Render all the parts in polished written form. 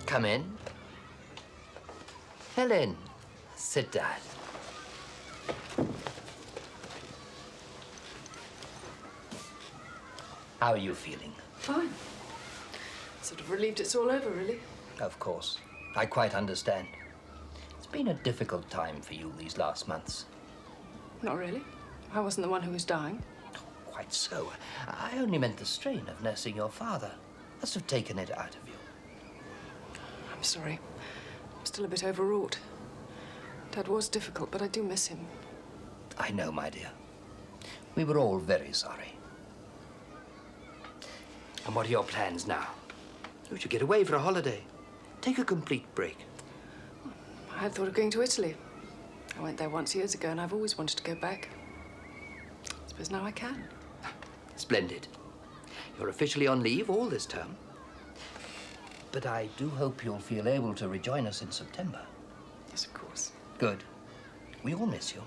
Come in. Helen, sit down. How are you feeling? Fine. Sort of relieved it's all over, really. Of course. I quite understand. It's been a difficult time for you these last months. Not really. I wasn't the one who was dying. Quite so. I only meant the strain of nursing your father. Must have taken it out of you. I'm sorry. I'm still a bit overwrought. Dad was difficult, but I do miss him. I know, my dear. We were all very sorry. And what are your plans now? You should get away for a holiday. Take a complete break. I had thought of going to Italy. I went there once years ago, and I've always wanted to go back. I suppose now I can. Splendid. You're officially on leave all this term. But I do hope you'll feel able to rejoin us in September. Yes, of course. Good. We all miss you,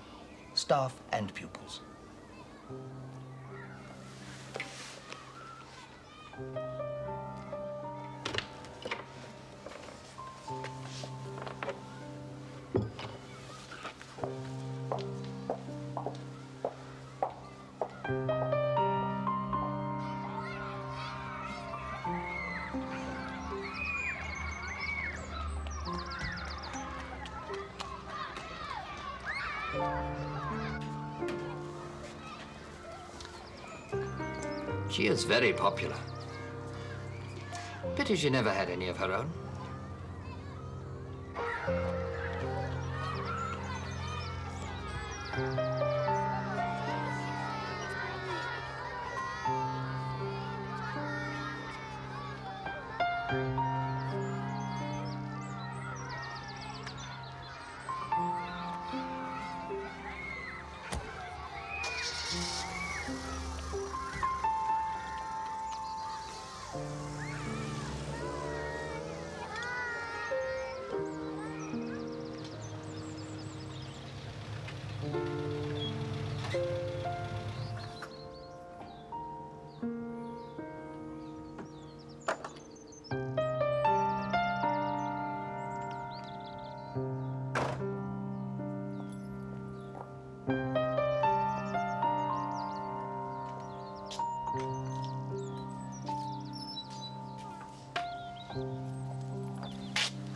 staff and pupils. She is very popular. Pity she never had any of her own.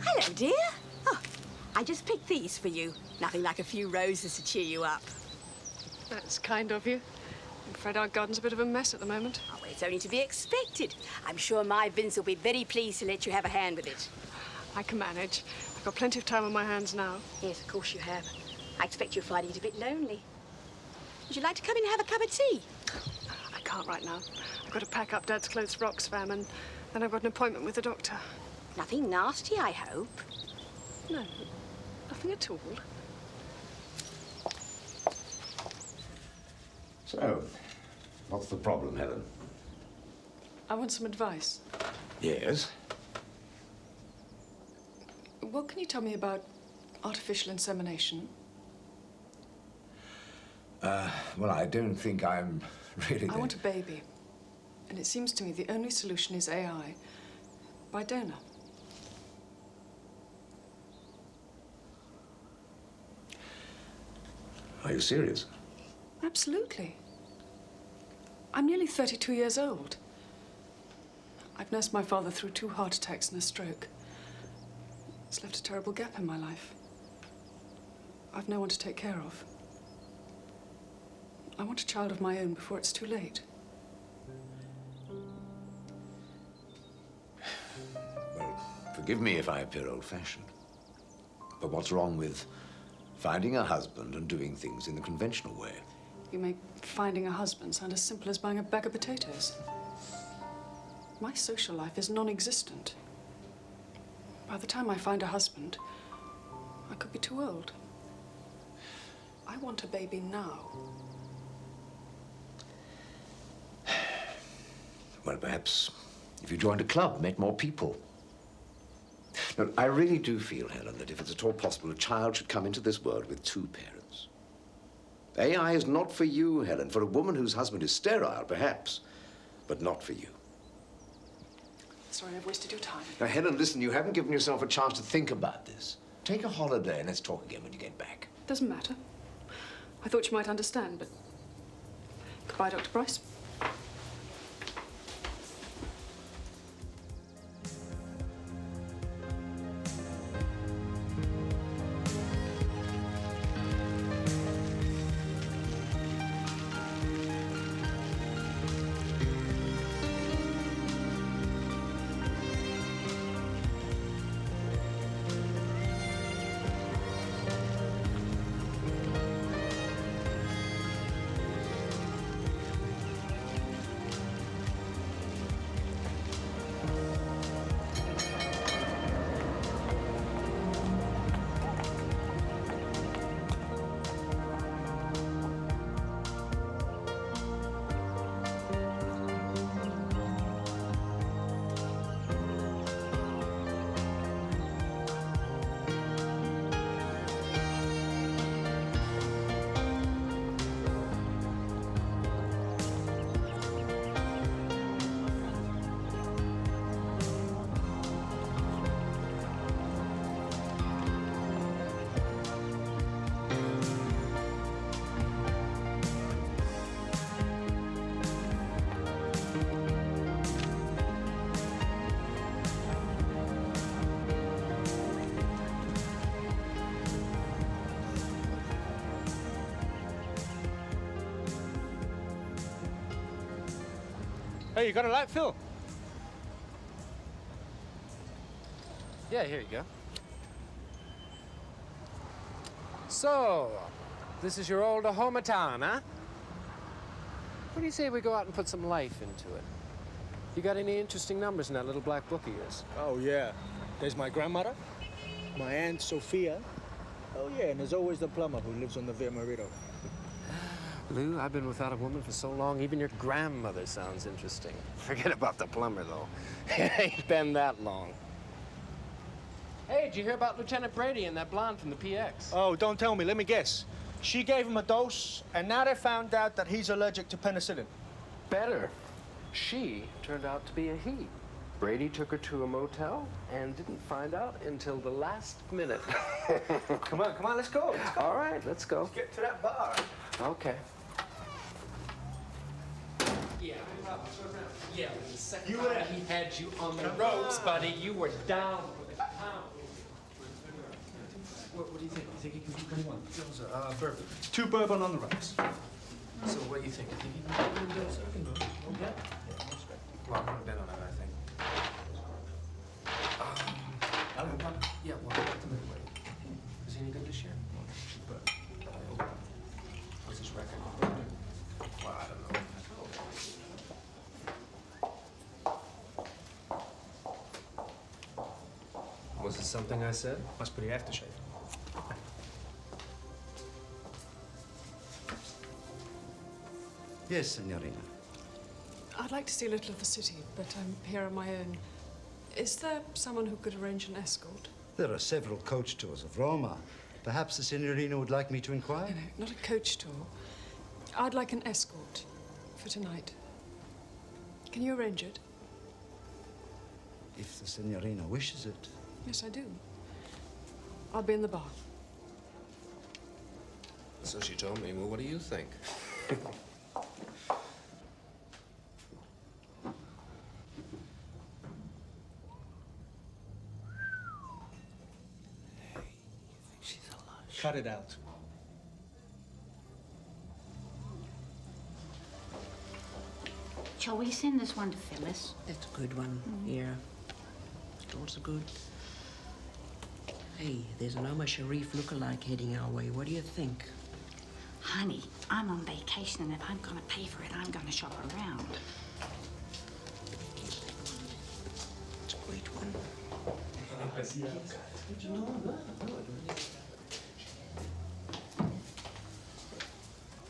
Hello, dear. Oh, I just picked these for you. Nothing like a few roses to cheer you up. That's kind of you. I'm afraid our garden's a bit of a mess at the moment. Oh, well, it's only to be expected. I'm sure my Vince will be very pleased to let you have a hand with it. I can manage. I've got plenty of time on my hands now. Yes, of course you have. I expect you're finding it a bit lonely. Would you like to come in and have a cup of tea? I can't right now. I've got to pack up Dad's clothes for Oxfam, and then I've got an appointment with the doctor. Nothing nasty, I hope. No, nothing at all. So, what's the problem, Helen? I want some advice. Yes? What can you tell me about artificial insemination? Well, I don't think I'm really... I want a baby. And it seems to me the only solution is AI by donor. Are you serious? Absolutely. I'm nearly 32 years old. I've nursed my father through 2 heart attacks and a stroke. It's left a terrible gap in my life. I've no one to take care of. I want a child of my own before it's too late. Well, forgive me if I appear old-fashioned. But what's wrong with finding a husband and doing things in the conventional way? You make finding a husband sound as simple as buying a bag of potatoes. My social life is non-existent. By the time I find a husband, I could be too old. I want a baby now. Well, perhaps if you joined a club, met more people. No, I really do feel, Helen, that if it's at all possible, a child should come into this world with 2 parents. AI is not for you, Helen. For a woman whose husband is sterile, perhaps, but not for you. Sorry I've wasted your time. Now, Helen, listen, you haven't given yourself a chance to think about this. Take a holiday and let's talk again when you get back. Doesn't matter. I thought you might understand, but... Goodbye, Dr. Price. Hey, you got a light, Phil? Yeah, here you go. So, this is your old hometown, huh? What do you say we go out and put some life into it? You got any interesting numbers in that little black book of yours? Oh, yeah. There's my grandmother, my Aunt Sophia. Oh, yeah, and there's always the plumber who lives on the Via Marito. Lou, I've been without a woman for so long, even your grandmother sounds interesting. Forget about the plumber, though. It ain't been that long. Hey, did you hear about Lieutenant Brady and that blonde from the PX? Oh, don't tell me. Let me guess. She gave him a dose, and now they found out that he's allergic to penicillin. Better. She turned out to be a he. Brady took her to a motel and didn't find out until the last minute. Come on, let's go. Let's go. All right, let's go. Let's get to that bar. Okay. Yeah, the second time he had you on the ropes, buddy, you were down for the count. What do you think? You think he can do 21? Bourbon. 2 bourbon on the rocks. So what do you think? You think he can do Mendoza? I can do it. Yeah? Well, I'm gonna bet on it, I think. Yeah, well, at the midway. Is he any good this year? But, what's his record? Well, I don't know. Was it something I said? Must be the aftershave. Yes, Signorina. I'd like to see a little of the city, but I'm here on my own. Is there someone who could arrange an escort? There are several coach tours of Roma. Perhaps the Signorina would like me to inquire? No, not a coach tour. I'd like an escort for tonight. Can you arrange it? If the Signorina wishes it. Yes, I do. I'll be in the bar. So she told me. Well, what do you think? Cut it out. Shall we send this one to Phyllis? That's a good one, yeah. Stores are good. Hey, there's an Omar Sharif lookalike heading our way. What do you think? Honey, I'm on vacation, and if I'm gonna pay for it, I'm gonna shop around. It's a great one.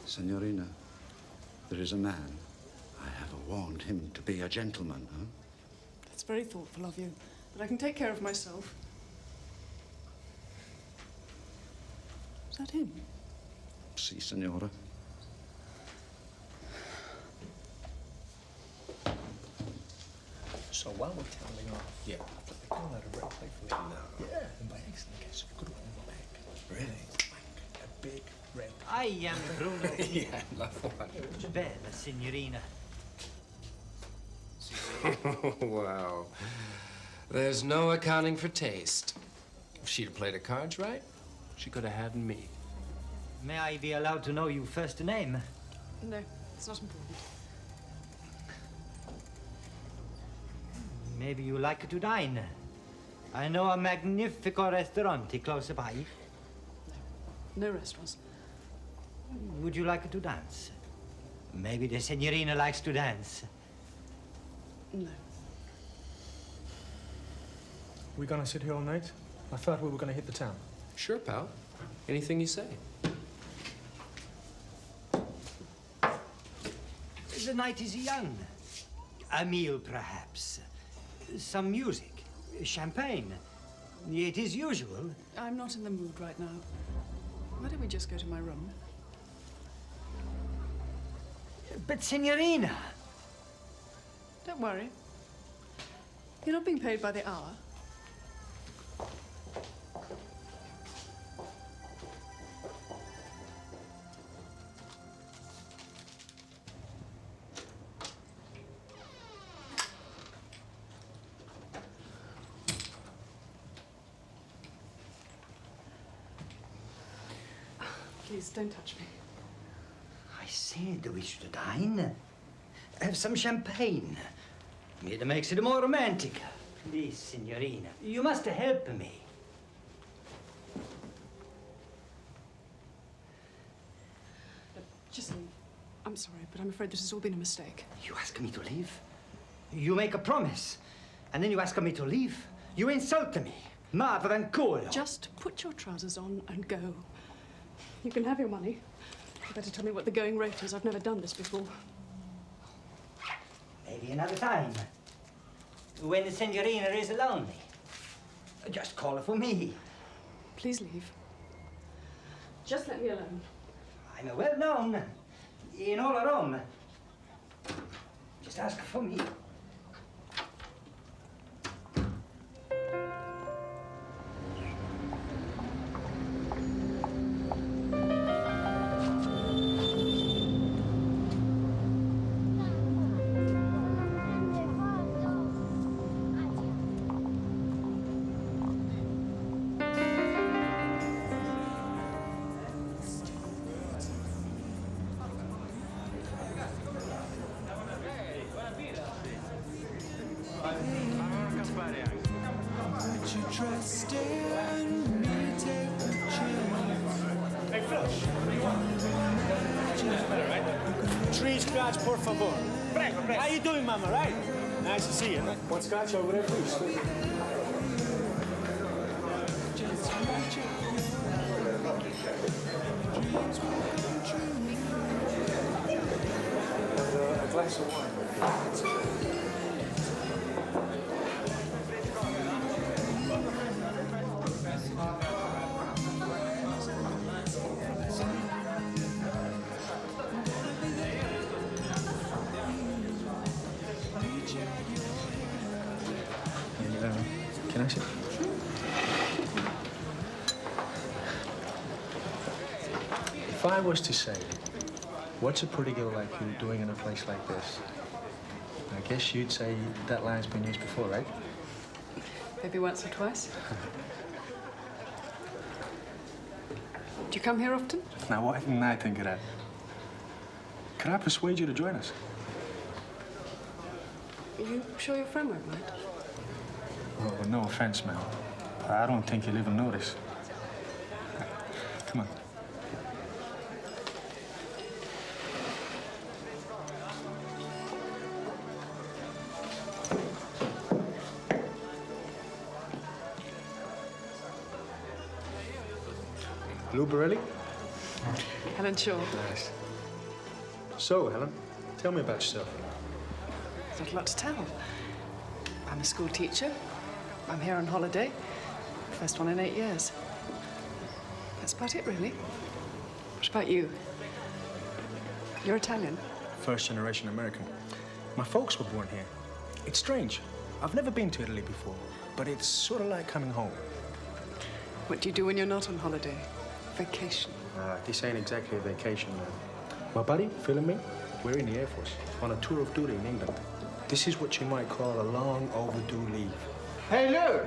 Signorina, there is a man. I have warned him to be a gentleman, huh? That's very thoughtful of you, but I can take care of myself. Is that him? Si, Signora. So while we're toweling off, yeah, the girl had a red plate for you. No. Yeah, and by accident, guess a good one in the back. Really? Like a big red. I am Bruno. Yeah, love one. Bella signorina. Wow. There's no accounting for taste. If she'd have played her cards right, she could have had me. May I be allowed to know your first name? No, it's not important. Maybe you like to dine. I know a magnifico restaurant close by. No restaurants. Would you like to dance? Maybe the signorina likes to dance. No. We gonna sit here all night? I thought we were gonna hit the town. Sure, pal. Anything you say. The night is young. A meal, perhaps. Some music. Champagne. It is usual. I'm not in the mood right now. Why don't we just go to my room? But, signorina! Don't worry. You're not being paid by the hour. Please, don't touch me. I said we should dine. Have some champagne. It makes it more romantic. Please, signorina, you must help me. Just leave. I'm sorry, but I'm afraid this has all been a mistake. You ask me to leave? You make a promise, and then you ask me to leave? You insult me. Mother and cool. Just put your trousers on and go. You can have your money. You better tell me what the going rate is. I've never done this before. Maybe another time. When the signorina is lonely. Just call her for me. Please leave. Just let me alone. I'm well known in all Rome. Just ask for me. Three scotch, por favor. Prego, prego. How you doing, Mama, right? Nice to see you. One scotch over there, please. A glass of wine. Can I sit? If I was to say, what's a pretty girl like you doing in a place like this? I guess you'd say that line's been used before, right? Maybe once or twice. Do you come here often? Now, why didn't I think of that? Could I persuade you to join us? Are you sure your friend won't mind? Well, no offense, ma'am. I don't think you'll even notice. Come on. Lou Borelli? Helen Shaw. Nice. So, Helen, tell me about yourself. There's not a lot to tell. I'm a school teacher. I'm here on holiday. First one in 8 years. That's about it, really. What about you? You're Italian. First generation American. My folks were born here. It's strange. I've never been to Italy before, but it's sort of like coming home. What do you do when you're not on holiday? Vacation. This ain't exactly a vacation, man. My buddy, Phil and me, we're in the Air Force on a tour of duty in England. This is what you might call a long overdue leave. Hey, Lou!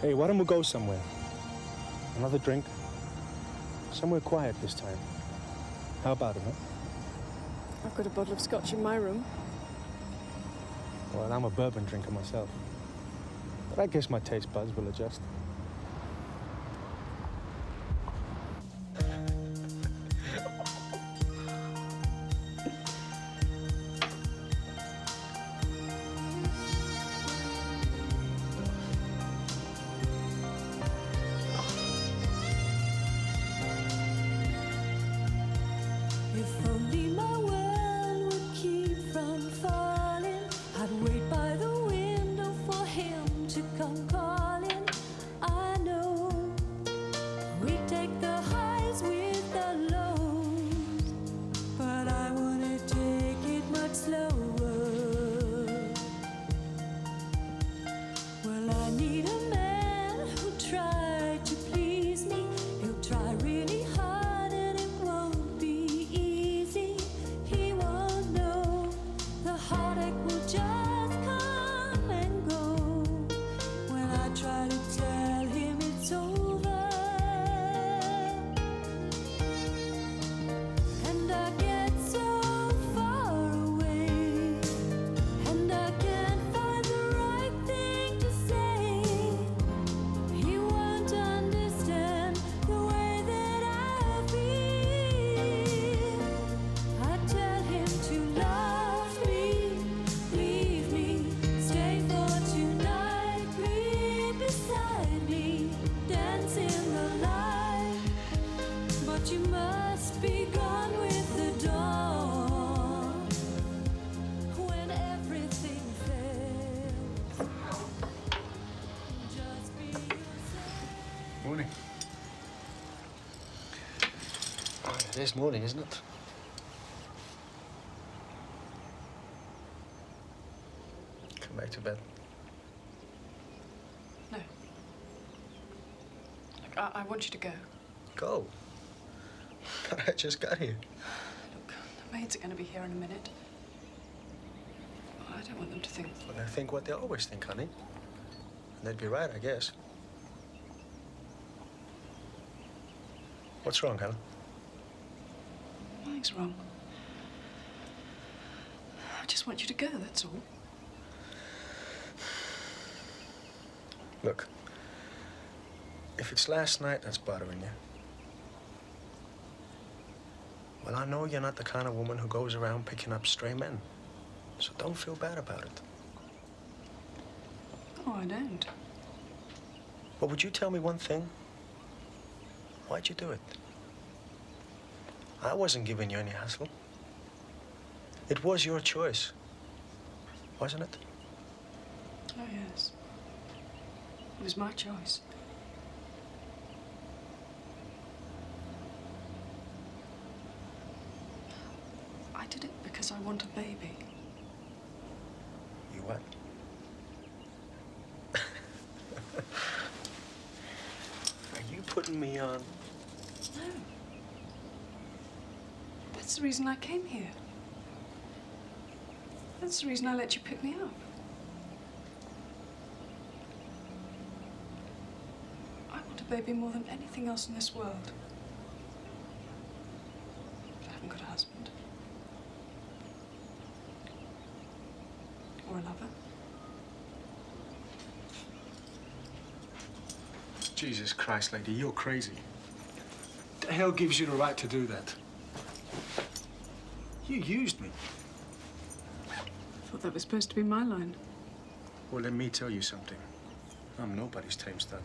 Hey, why don't we go somewhere? Another drink? Somewhere quiet this time. How about it, huh? I've got a bottle of scotch in my room. Well, I'm a bourbon drinker myself. But I guess my taste buds will adjust. If only my world would keep from falling, I'd wait by the window for him to come calling. I know we take the highs with the lows, but I wanna take it much slower. Well, I need a man who'll try to please me. He'll try really hard and it won't be easy. He won't know the heartache will just come and go when I try to tell him it's over. And I get so far away, and I can't find the right thing to say. He won't understand the way that I feel. I tell him to love me, leave me, stay for tonight, be beside me, dance in the light. But you must be gone with the dawn when everything fails. Just be yourself. Morning. Oh, it is morning, isn't it? Come back to bed. No. Look, I want you to go. Go. But I just got here. Look, the maids are going to be here in a minute. I don't want them to think. Well, they think what they always think, honey. And they'd be right, I guess. What's wrong, Helen? Nothing's wrong. I just want you to go, that's all. Look, if it's last night that's bothering you, well, I know you're not the kind of woman who goes around picking up stray men. So don't feel bad about it. Oh, I don't. But would you tell me one thing? Why'd you do it? I wasn't giving you any hassle. It was your choice, wasn't it? Oh, yes. It was my choice. I did it because I want a baby. You what? Are you putting me on? No. That's the reason I came here. That's the reason I let you pick me up. I want a baby more than anything else in this world. But I haven't got a husband. a lover. Jesus Christ, lady, you're crazy. The hell gives you the right to do that? You used me. Thought that was supposed to be my line. Well, let me tell you something. I'm nobody's tame stud.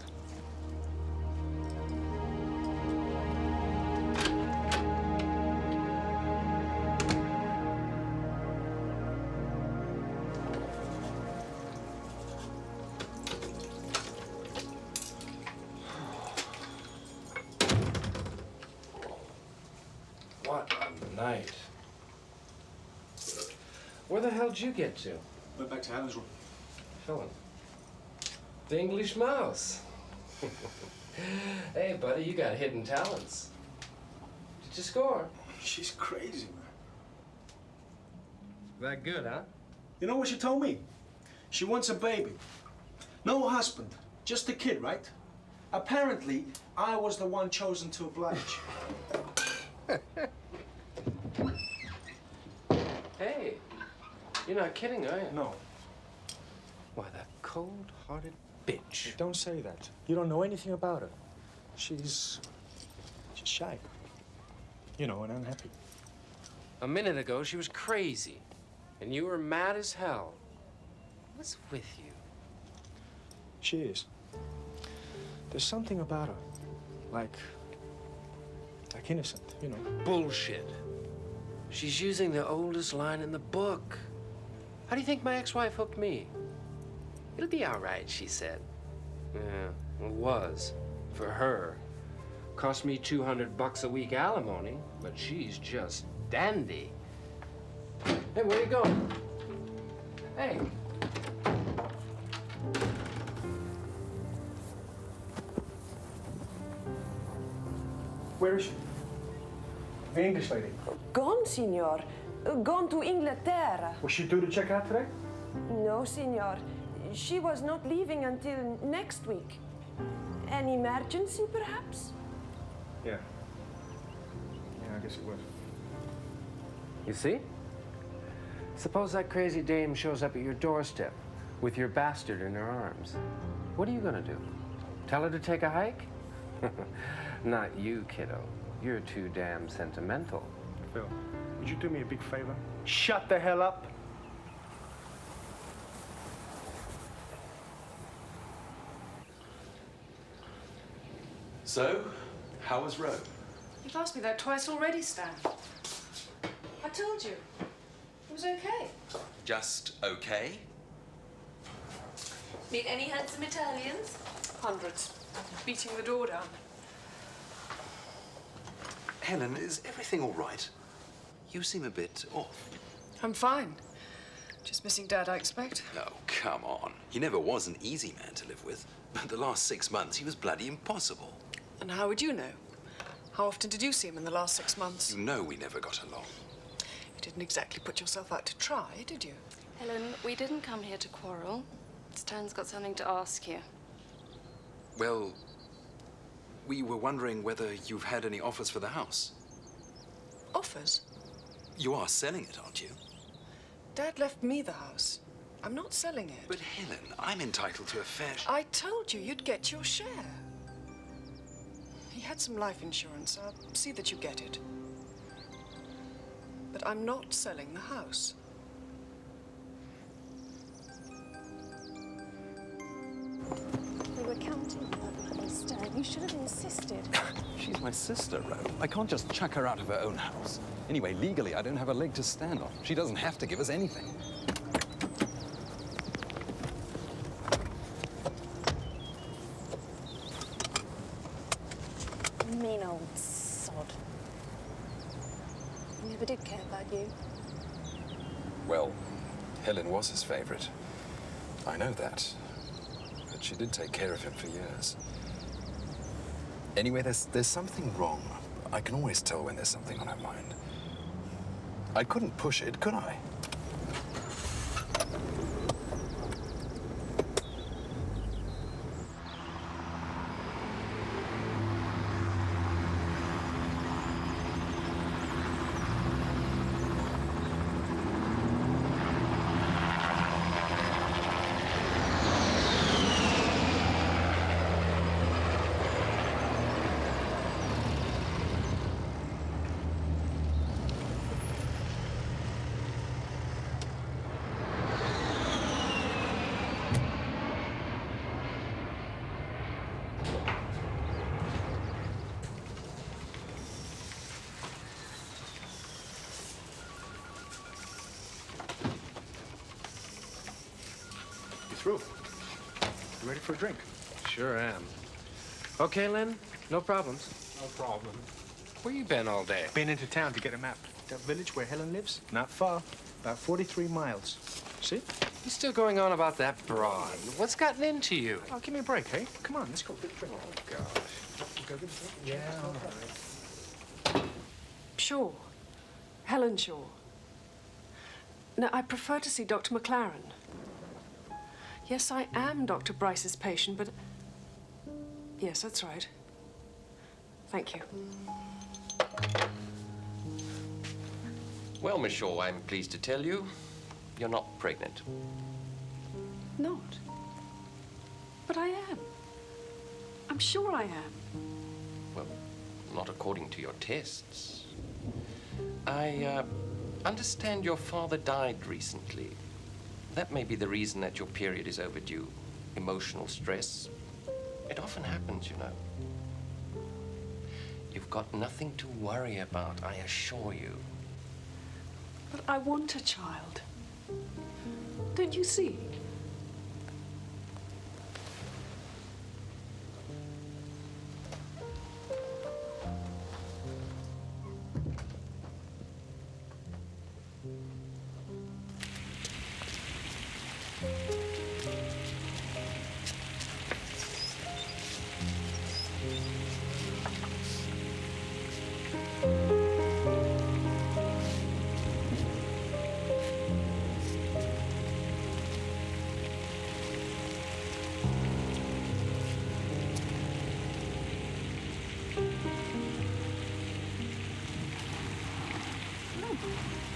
What a night. Where the hell did you get to? Went back to Helen's room. Helen. The English mouse. Hey, buddy, you got hidden talents. Did you score? She's crazy, man. That good, huh? You know what she told me? She wants a baby. No husband, just a kid, right? Apparently, I was the one chosen to oblige. Hey, you're not kidding, are you? No. Why, that cold-hearted bitch. Hey, don't say that. You don't know anything about her. She's shy. You know, and unhappy. A minute ago, she was crazy, and you were mad as hell. What's with you? She is. There's something about her, like innocent, you know. Bullshit. She's using the oldest line in the book. How do you think my ex-wife hooked me? It'll be all right, she said. Yeah, it was. For her. Cost me $200 a week alimony, but she's just dandy. Hey, where you going? Hey. Where is she? The English lady. Gone, signor. Gone to Inglaterra. Was she due to check out today? No, signor. She was not leaving until next week. An emergency, perhaps? Yeah. Yeah, I guess it was. You see? Suppose that crazy dame shows up at your doorstep with your bastard in her arms. What are you gonna do? Tell her to take a hike? Not you, kiddo. You're too damn sentimental. Phil, would you do me a big favor? Shut the hell up. So, how was Rome? You've asked me that twice already, Stan. I told you. It was okay. Just okay? Meet any handsome Italians? Hundreds. Beating the door down. Helen, is everything all right? You seem a bit off. I'm fine. Just missing Dad, I expect. Oh, come on. He never was an easy man to live with. But the last 6 months, he was bloody impossible. And how would you know? How often did you see him in the last 6 months? You know we never got along. You didn't exactly put yourself out to try, did you? Helen, we didn't come here to quarrel. Stan's got something to ask you. Well, we were wondering whether you've had any offers for the house. Offers? You are selling it, aren't you? Dad left me the house. I'm not selling it. But Helen, I'm entitled to a fair I told you you'd get your share. He had some life insurance. I'll see that you get it. But I'm not selling the house. We were counting on her, Stan. You should have insisted. She's my sister, Ro. I can't just chuck her out of her own house. Anyway, legally, I don't have a leg to stand on. She doesn't have to give us anything. Mean old sod. He never did care about you. Well, Helen was his favorite. I know that. But she did take care of him for years. Anyway, there's something wrong. I can always tell when there's something on her mind. I couldn't push it, could I? through. You ready for a drink? Sure am. Okay, Lynn, no problems. No problem. Where you been all day? Been into town to get a map. That village where Helen lives? Not far. About 43 miles. See? You still going on about that broad? What's gotten into you? Oh, give me a break, hey? Come on, let's go get a drink. Oh, gosh. Go get a drink? Yeah, all right. Shaw. Helen Shaw. Now, I prefer to see Dr. McLaren. Yes, I am Dr. Bryce's patient, but... Yes, that's right. Thank you. Well, Miss Shaw, I'm pleased to tell you, you're not pregnant. Not? But I am. I'm sure I am. Well, not according to your tests. I understand your father died recently. That may be the reason that your period is overdue. Emotional stress. It often happens, you know. You've got nothing to worry about, I assure you. But I want a child. Don't you see?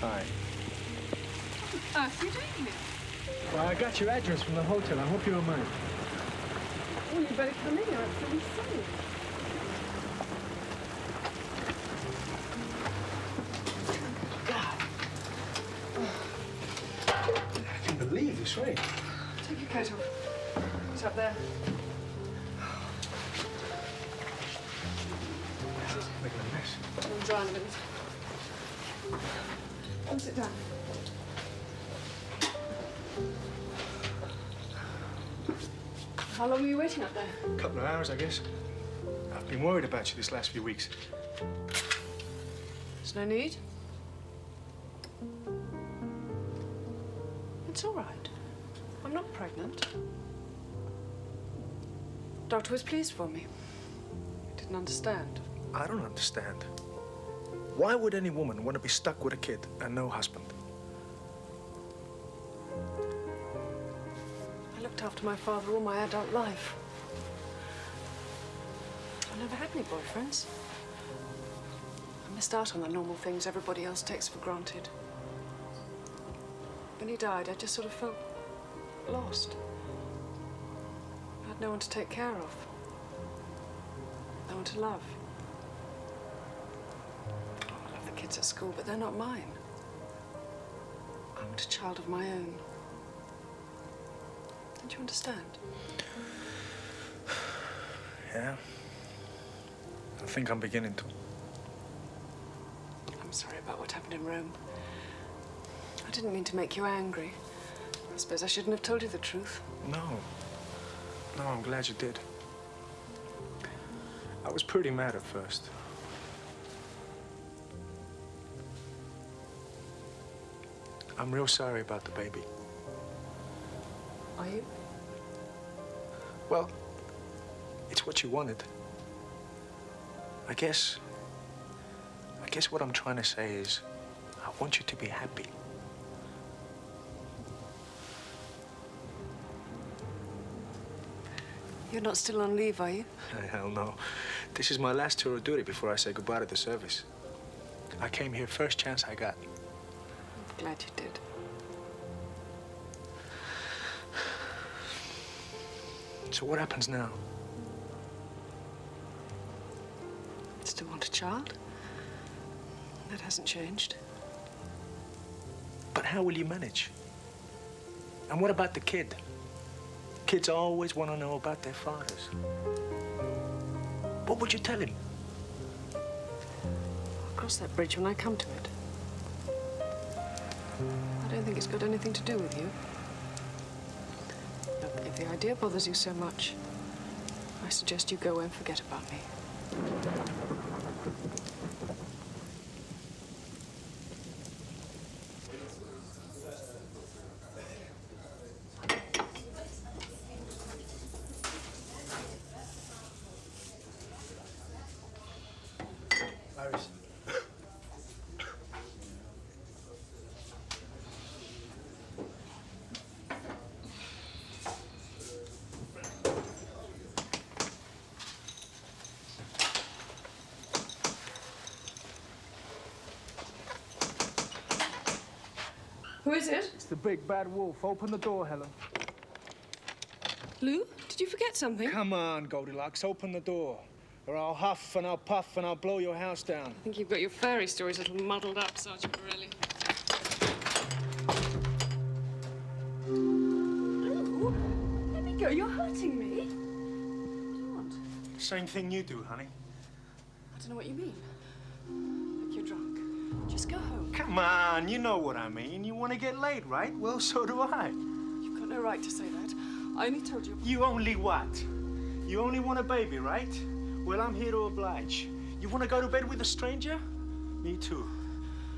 Hi. What on earth are you doing here? Well, I got your address from the hotel. I hope you don't mind. Well, you better come in. You're absolutely sunny. I can't believe this rain. Take your coat off. It's up there. Making a mess. I'll dry in a minute. Come sit down. How long were you waiting up there? A couple of hours, I guess. I've been worried about you this last few weeks. There's no need. It's all right. I'm not pregnant. Doctor was pleased for me. He didn't understand. I don't understand. Why would any woman want to be stuck with a kid and no husband? I looked after my father all my adult life. I never had any boyfriends. I missed out on the normal things everybody else takes for granted. When he died, I just sort of felt lost. I had no one to take care of. No one to love. I love the kids at school, but they're not mine. I want a child of my own. Don't you understand? Yeah. I think I'm beginning to. I'm sorry about what happened in Rome. I didn't mean to make you angry. I suppose I shouldn't have told you the truth. No. No, I'm glad you did. I was pretty mad at first. I'm real sorry about the baby. Are you? Well, it's what you wanted. I guess what I'm trying to say is, I want you to be happy. You're not still on leave, are you? Hell no. This is my last tour of duty before I say goodbye to the service. I came here first chance I got. I'm glad you did. So what happens now? Still want a child? That hasn't changed. But how will you manage? And what about the kid? Kids always want to know about their fathers. What would you tell him? I'll cross that bridge when I come to it. I don't think it's got anything to do with you. No If the idea bothers you so much, I suggest you go away and forget about me. Iris. Who is it? It's the big bad wolf. Open the door, Helen. Lou, did you forget something? Come on, Goldilocks, open the door. Or I'll huff and I'll puff and I'll blow your house down. I think you've got your fairy stories a little muddled up, Sergeant Borelli. Lou, let me go. You're hurting me. What do you want? Same thing you do, honey. I don't know what you mean. Look, you're drunk. Just go home. Come on, you know what I mean. You want to get laid, right? Well, so do I. You've got no right to say that. I only told you... You only what? You only want a baby, right? Well, I'm here to oblige. You want to go to bed with a stranger? Me too.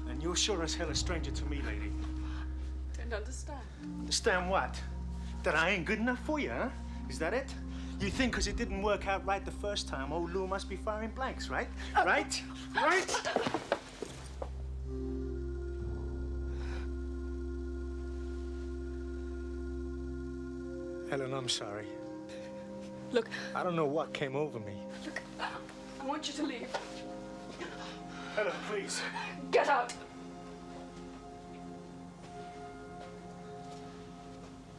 And you're sure as hell a stranger to me, lady. Don't understand. Understand what? That I ain't good enough for you, huh? Is that it? You think because it didn't work out right the first time, old Lou must be firing blanks, right? Right? Right? Helen, I'm sorry. Look. I don't know what came over me. Look, I want you to leave. Helen, please. Get out.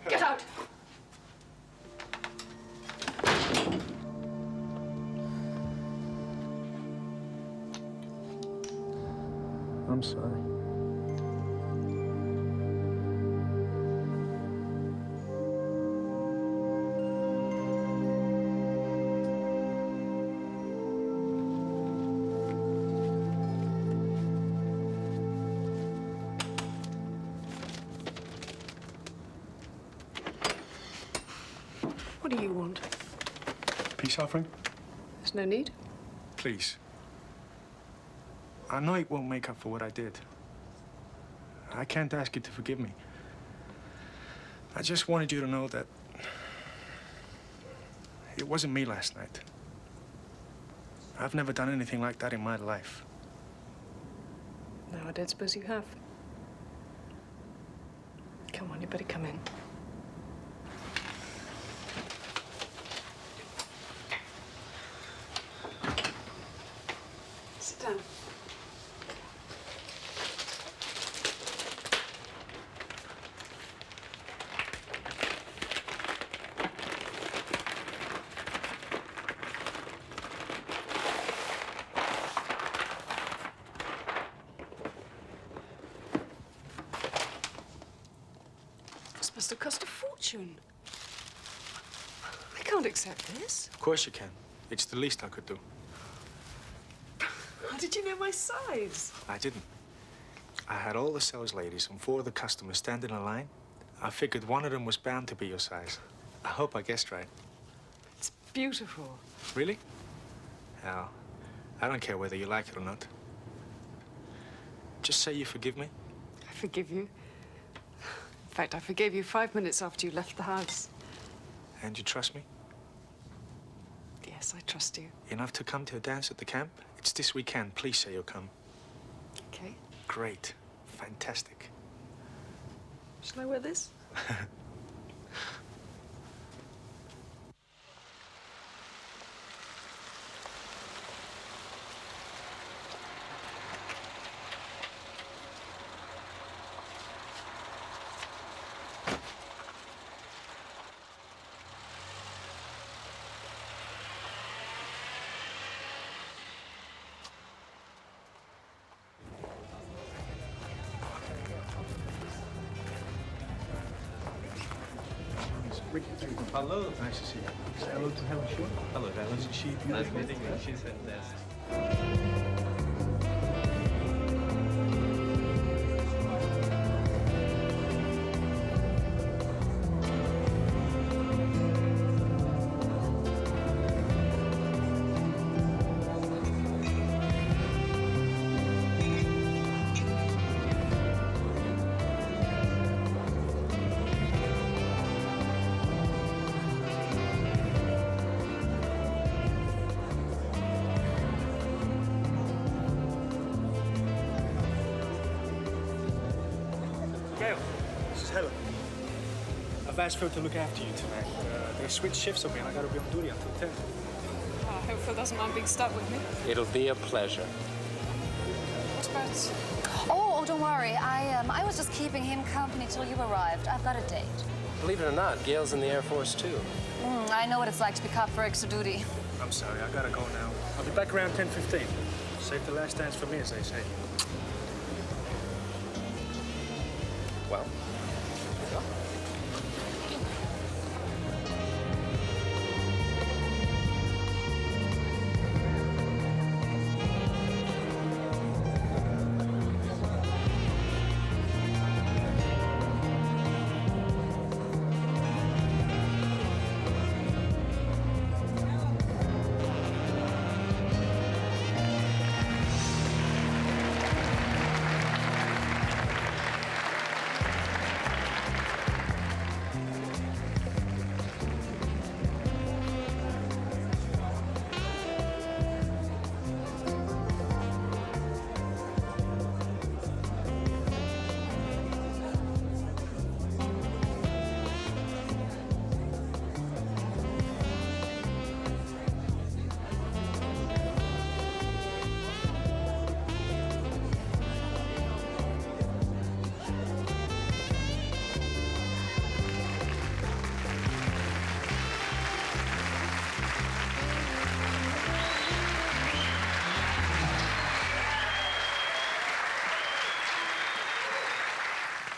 Get out. I'm sorry. What do you want? Peace offering? There's no need. Please. I know it won't make up for what I did. I can't ask you to forgive me. I just wanted you to know that it wasn't me last night. I've never done anything like that in my life. No, I don't suppose you have. Come on, you better come in. Sit down. This must have cost a fortune. I can't accept this. Of course you can. It's the least I could do. How did you know my size? I didn't. I had all the sales ladies and 4 of the customers stand in a line. I figured one of them was bound to be your size. I hope I guessed right. It's beautiful. Really? Hell, I don't care whether you like it or not. Just say you forgive me. I forgive you. In fact, I forgave you 5 minutes after you left the house. And you trust me? Yes, I trust you. Enough to come to a dance at the camp? It's this weekend. Please say you'll come. Okay. Great. Fantastic. Shall I wear this? Hello. Nice to see you. Say hello to Helen Short. Hello, Helen. Isn't she beautiful? Nice meeting you. She's fantastic. I've asked Phil to look after you tonight. They switched shifts on me and I gotta be on duty until 10. I hope Phil doesn't mind being stuck with me. It'll be a pleasure. What about... Oh, don't worry. I was just keeping him company till you arrived. I've got a date. Believe it or not, Gail's in the Air Force, too. I know what it's like to be cut for extra duty. I'm sorry, I gotta go now. I'll be back around 10:15. Save the last dance for me, as they say. Well,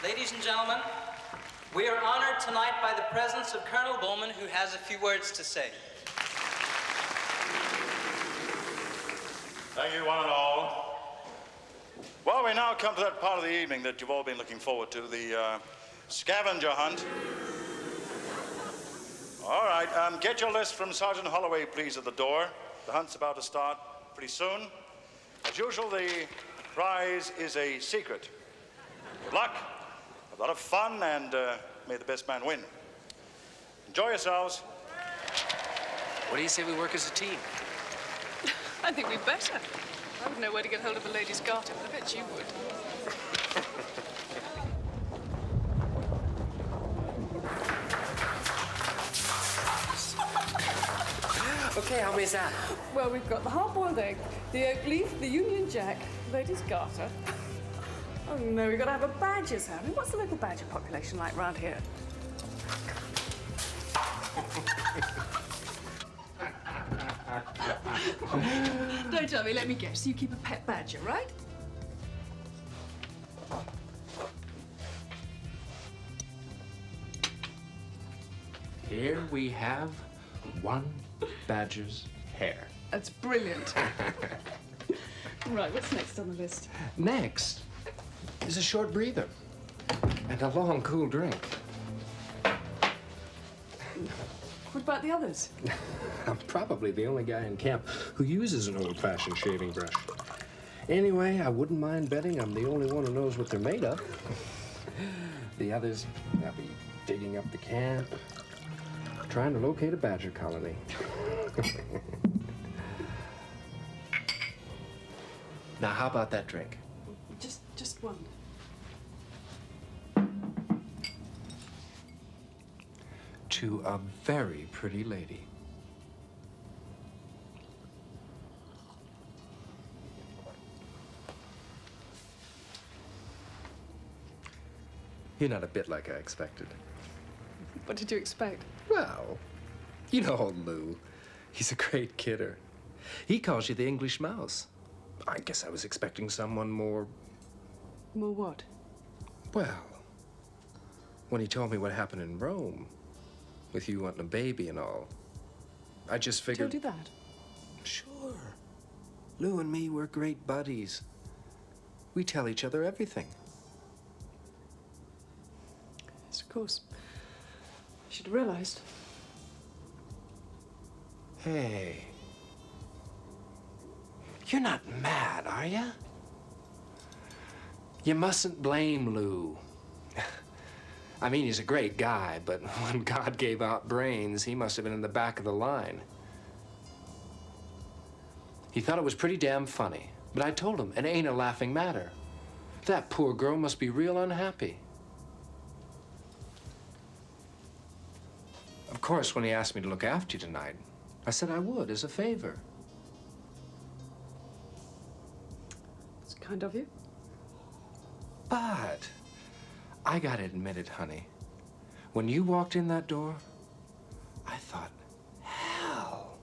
Ladies and gentlemen, we are honored tonight by the presence of Colonel Bowman, who has a few words to say. Thank you, one and all. Well, we now come to that part of the evening that you've all been looking forward to, the scavenger hunt. All right, get your list from Sergeant Holloway, please, at the door. The hunt's about to start pretty soon. As usual, the prize is a secret. Good luck, a lot of fun, and may the best man win. Enjoy yourselves. what do you say we work as a team? I think we better. I wouldn't know where to get hold of a lady's garter, but I bet you would. Okay, how many's that? Well, we've got the hard-boiled egg, the oak leaf, the Union Jack, lady's garter. Oh, no, we've got to have a badger's hound. I mean, what's the local badger population like round here? Don't tell me, let me guess. You keep a pet badger, right? Here we have one badger's hair. That's brilliant. Right, what's next on the list? Next is a short breather and a long, cool drink. What about the others? I'm probably the only guy in camp who uses an old-fashioned shaving brush. Anyway, I wouldn't mind betting I'm the only one who knows what they're made of. The others, they'll be digging up the camp, trying to locate a badger colony. Now, how about that drink? Just one. To a very pretty lady. You're not a bit like I expected. What did you expect? Well, you know old Lou. He's a great kidder. He calls you the English mouse. I guess I was expecting someone more... More what? Well, when he told me what happened in Rome, with you wanting a baby and all, I just figured... Told you that? Sure. Lou and me, we're great buddies. We tell each other everything. Yes, of course. I should have realized. Hey. You're not mad, are you? You mustn't blame Lou. I mean, he's a great guy, but when God gave out brains, he must have been in the back of the line. He thought it was pretty damn funny, but I told him it ain't a laughing matter. That poor girl must be real unhappy. Of course, when he asked me to look after you tonight, I said I would, as a favor. It's kind of you. But I gotta admit it, honey. When you walked in that door, I thought, hell,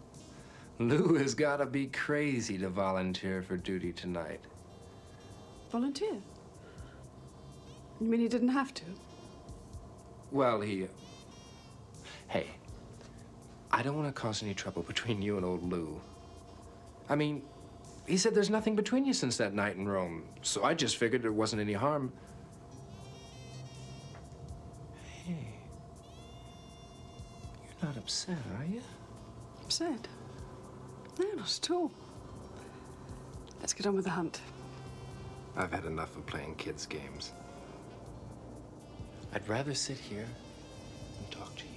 Lou has gotta be crazy to volunteer for duty tonight. Volunteer? You mean he didn't have to? Well, Hey, I don't want to cause any trouble between you and old Lou. I mean, he said there's nothing between you since that night in Rome, so I just figured there wasn't any harm. Hey, you're not upset, are you? Upset? No, not at all. Let's get on with the hunt. I've had enough of playing kids' games. I'd rather sit here and talk to you.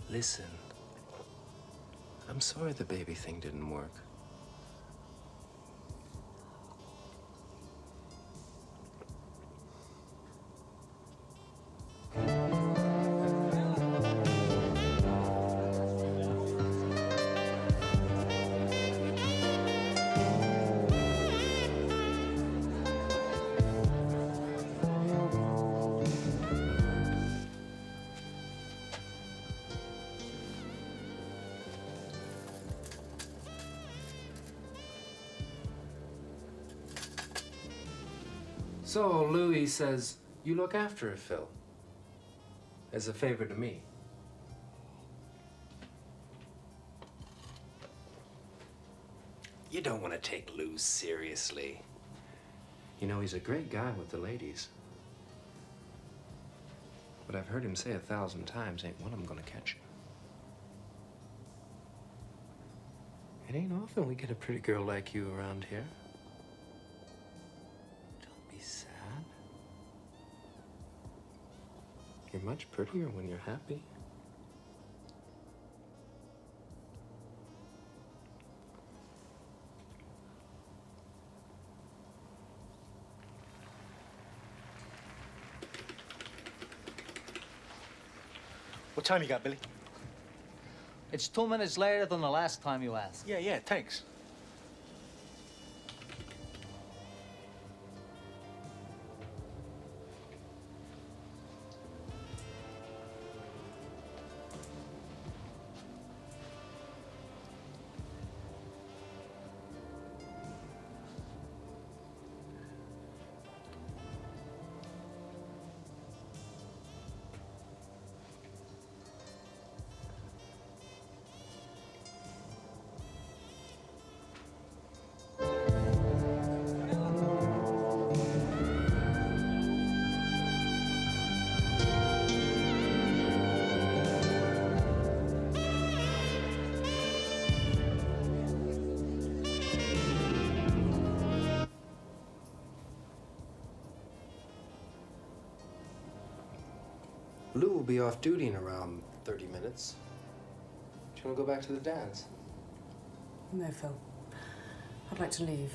Listen, I'm sorry the baby thing didn't work. So, Louis says, you look after her, Phil. As a favor to me. You don't want to take Lou seriously. You know, he's a great guy with the ladies. But I've heard him say 1,000 times, ain't one of them gonna catch him. It ain't often we get a pretty girl like you around here. Sad. You're much prettier when you're happy. What time you got, Billy? It's 2 minutes later than the last time you asked. Yeah, thanks. Lou will be off duty in around 30 minutes. Do you want to go back to the dance? No, Phil. I'd like to leave.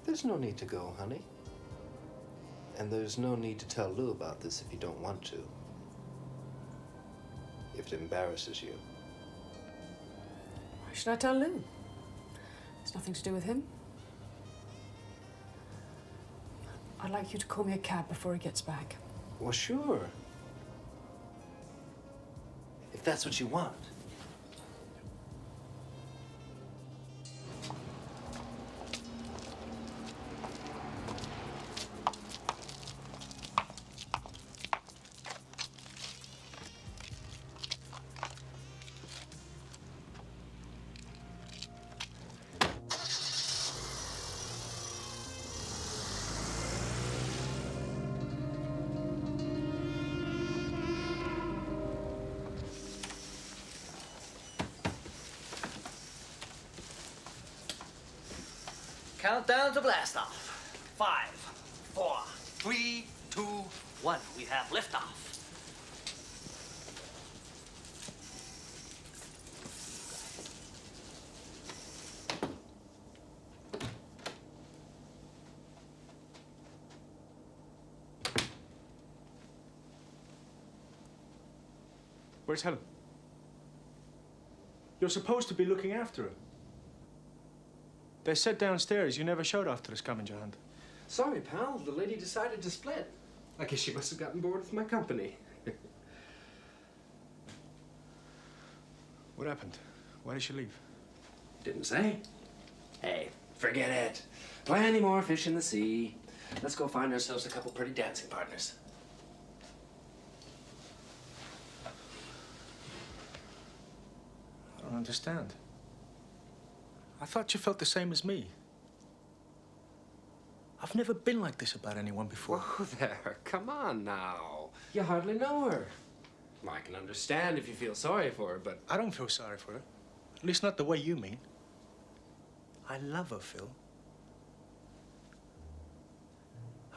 There's no need to go, honey. And there's no need to tell Lou about this if you don't want to. If it embarrasses you. Why should I tell Lou? It's nothing to do with him. I'd like you to call me a cab before he gets back. Well, sure. If that's what you want. Countdown to blast off. 5, 4, 3, 2, 1. We have liftoff. Where's Helen? You're supposed to be looking after her. They said downstairs you never showed after the scavenger hunt. Sorry, pal. The lady decided to split. I guess she must have gotten bored with my company. What happened? Why did she leave? Didn't say. Hey, forget it. Plenty more fish in the sea. Let's go find ourselves a couple pretty dancing partners. I don't understand. I thought you felt the same as me. I've never been like this about anyone before. Whoa there, come on now. You hardly know her. Well, I can understand if you feel sorry for her, but... I don't feel sorry for her. At least not the way you mean. I love her, Phil.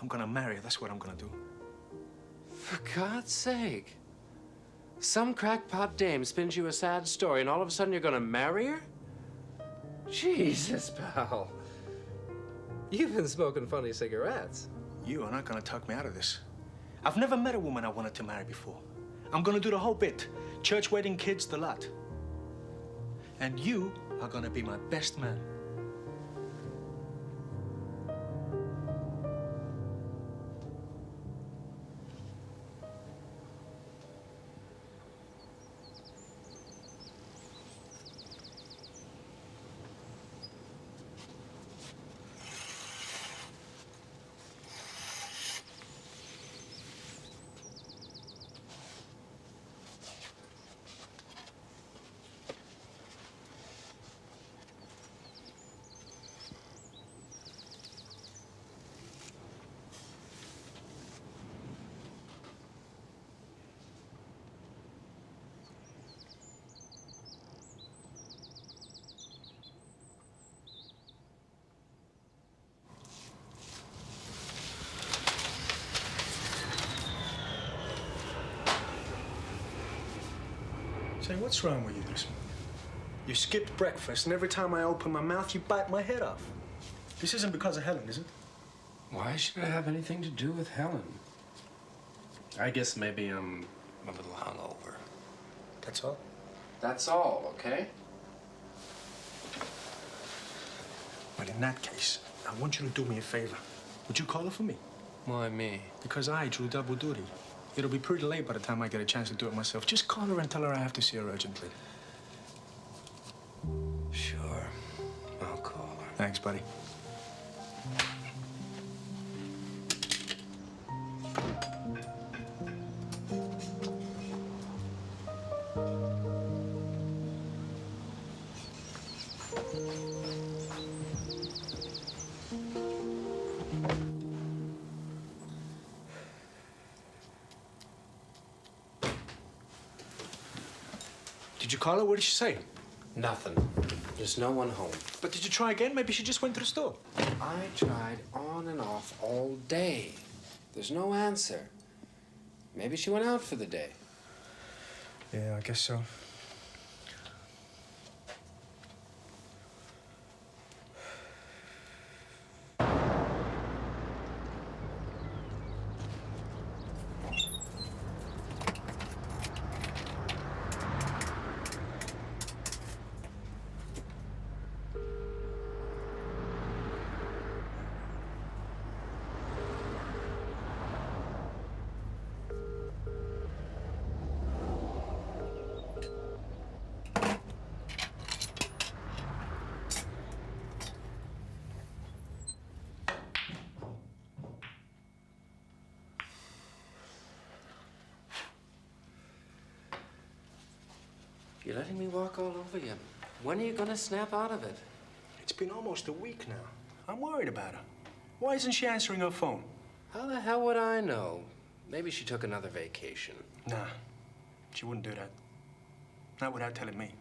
I'm gonna marry her, that's what I'm gonna do. For God's sake. Some crackpot dame spins you a sad story and all of a sudden you're gonna marry her? Jesus, pal. You've been smoking funny cigarettes. You are not gonna talk me out of this. I've never met a woman I wanted to marry before. I'm gonna do the whole bit. Church, wedding, kids, the lot. And you are gonna be my best man. Say, what's wrong with you this morning? You skipped breakfast, and every time I open my mouth, you bite my head off. This isn't because of Helen, is it? Why should it have anything to do with Helen? I guess maybe I'm a little hungover. That's all? That's all, okay? Well, in that case, I want you to do me a favor. Would you call her for me? Why me? Because I drew double duty. It'll be pretty late by the time I get a chance to do it myself. Just call her and tell her I have to see her urgently. Sure. I'll call her. Thanks, buddy. Did you call her? What did she say? Nothing. There's no one home. But did you try again? Maybe she just went to the store. I tried on and off all day. There's no answer. Maybe she went out for the day. Yeah, I guess so. You're letting me walk all over you. When are you gonna snap out of it? It's been almost a week now. I'm worried about her. Why isn't she answering her phone? How the hell would I know? Maybe she took another vacation. Nah, she wouldn't do that. Not without telling me.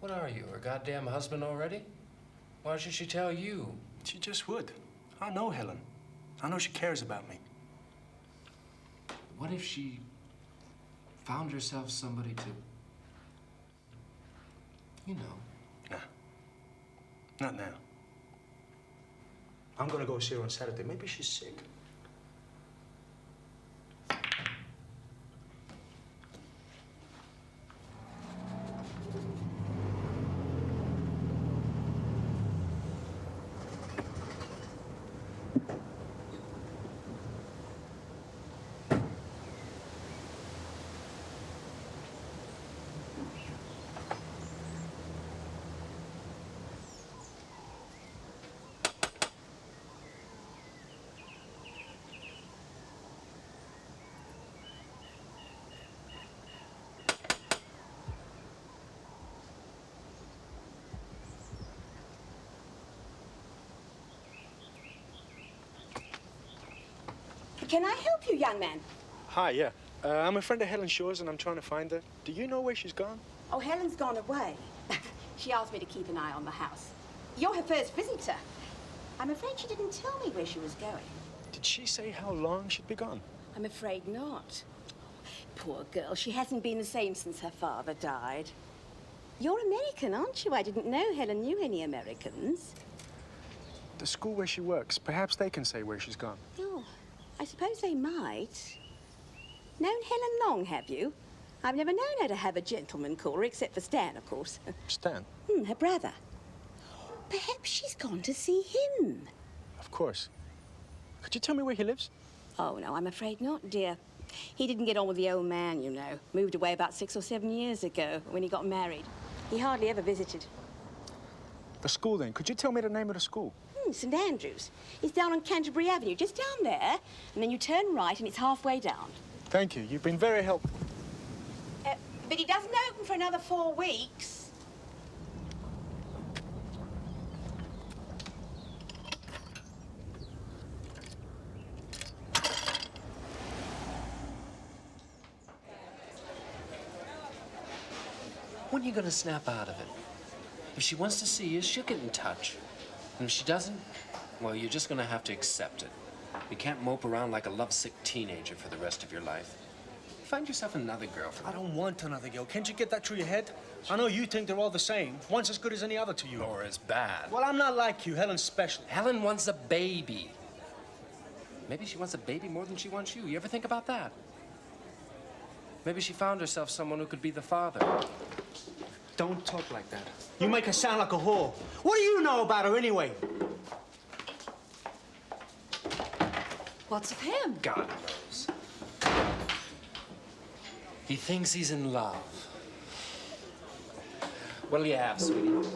What are you, her goddamn husband already? Why should she tell you? She just would. I know Helen. I know she cares about me. What if she found herself somebody to, you know? Nah. Not now. I'm gonna go see her on Saturday. Maybe she's sick. Can I help you, young man? Hi, yeah. I'm a friend of Helen Shaw's and I'm trying to find her. Do you know where she's gone? Oh, Helen's gone away. She asked me to keep an eye on the house. You're her first visitor. I'm afraid she didn't tell me where she was going. Did she say how long she'd be gone? I'm afraid not. Poor girl, she hasn't been the same since her father died. You're American, aren't you? I didn't know Helen knew any Americans. The school where she works, perhaps they can say where she's gone. Oh, I suppose they might. Known Helen long, have you? I've never known her to have a gentleman caller, except for Stan, of course. Stan? Her brother. Perhaps she's gone to see him. Of course. Could you tell me where he lives? Oh, no, I'm afraid not, dear. He didn't get on with the old man, you know. Moved away about 6 or 7 years ago when he got married. He hardly ever visited. The school, then. Could you tell me the name of the school? St. Andrews. It's down on Canterbury Avenue, just down there. And then you turn right and it's halfway down. Thank you. You've been very helpful. But he doesn't open for another 4 weeks. When are you going to snap out of it? If she wants to see you, she'll get in touch. And if she doesn't, well, you're just going to have to accept it. You can't mope around like a lovesick teenager for the rest of your life. Find yourself another girlfriend. I don't want another girl. Can't you get that through your head? I know you think they're all the same. One's as good as any other to you. Or as bad. Well, I'm not like you. Helen's special. Helen wants a baby. Maybe she wants a baby more than she wants you. You ever think about that? Maybe she found herself someone who could be the father. Don't talk like that. You make her sound like a whore. What do you know about her anyway? What's of him? God knows. He thinks he's in love. What'll you have, sweetie?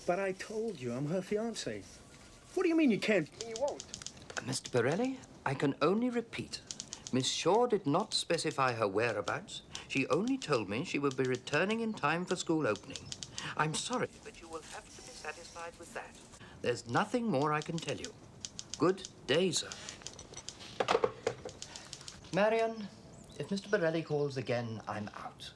But I told you, I'm her fiancé. What do you mean you can't? You won't. Mr. Borelli, I can only repeat. Miss Shaw did not specify her whereabouts. She only told me she would be returning in time for school opening. I'm sorry, but you will have to be satisfied with that. There's nothing more I can tell you. Good day, sir. Marion, if Mr. Borelli calls again, I'm out.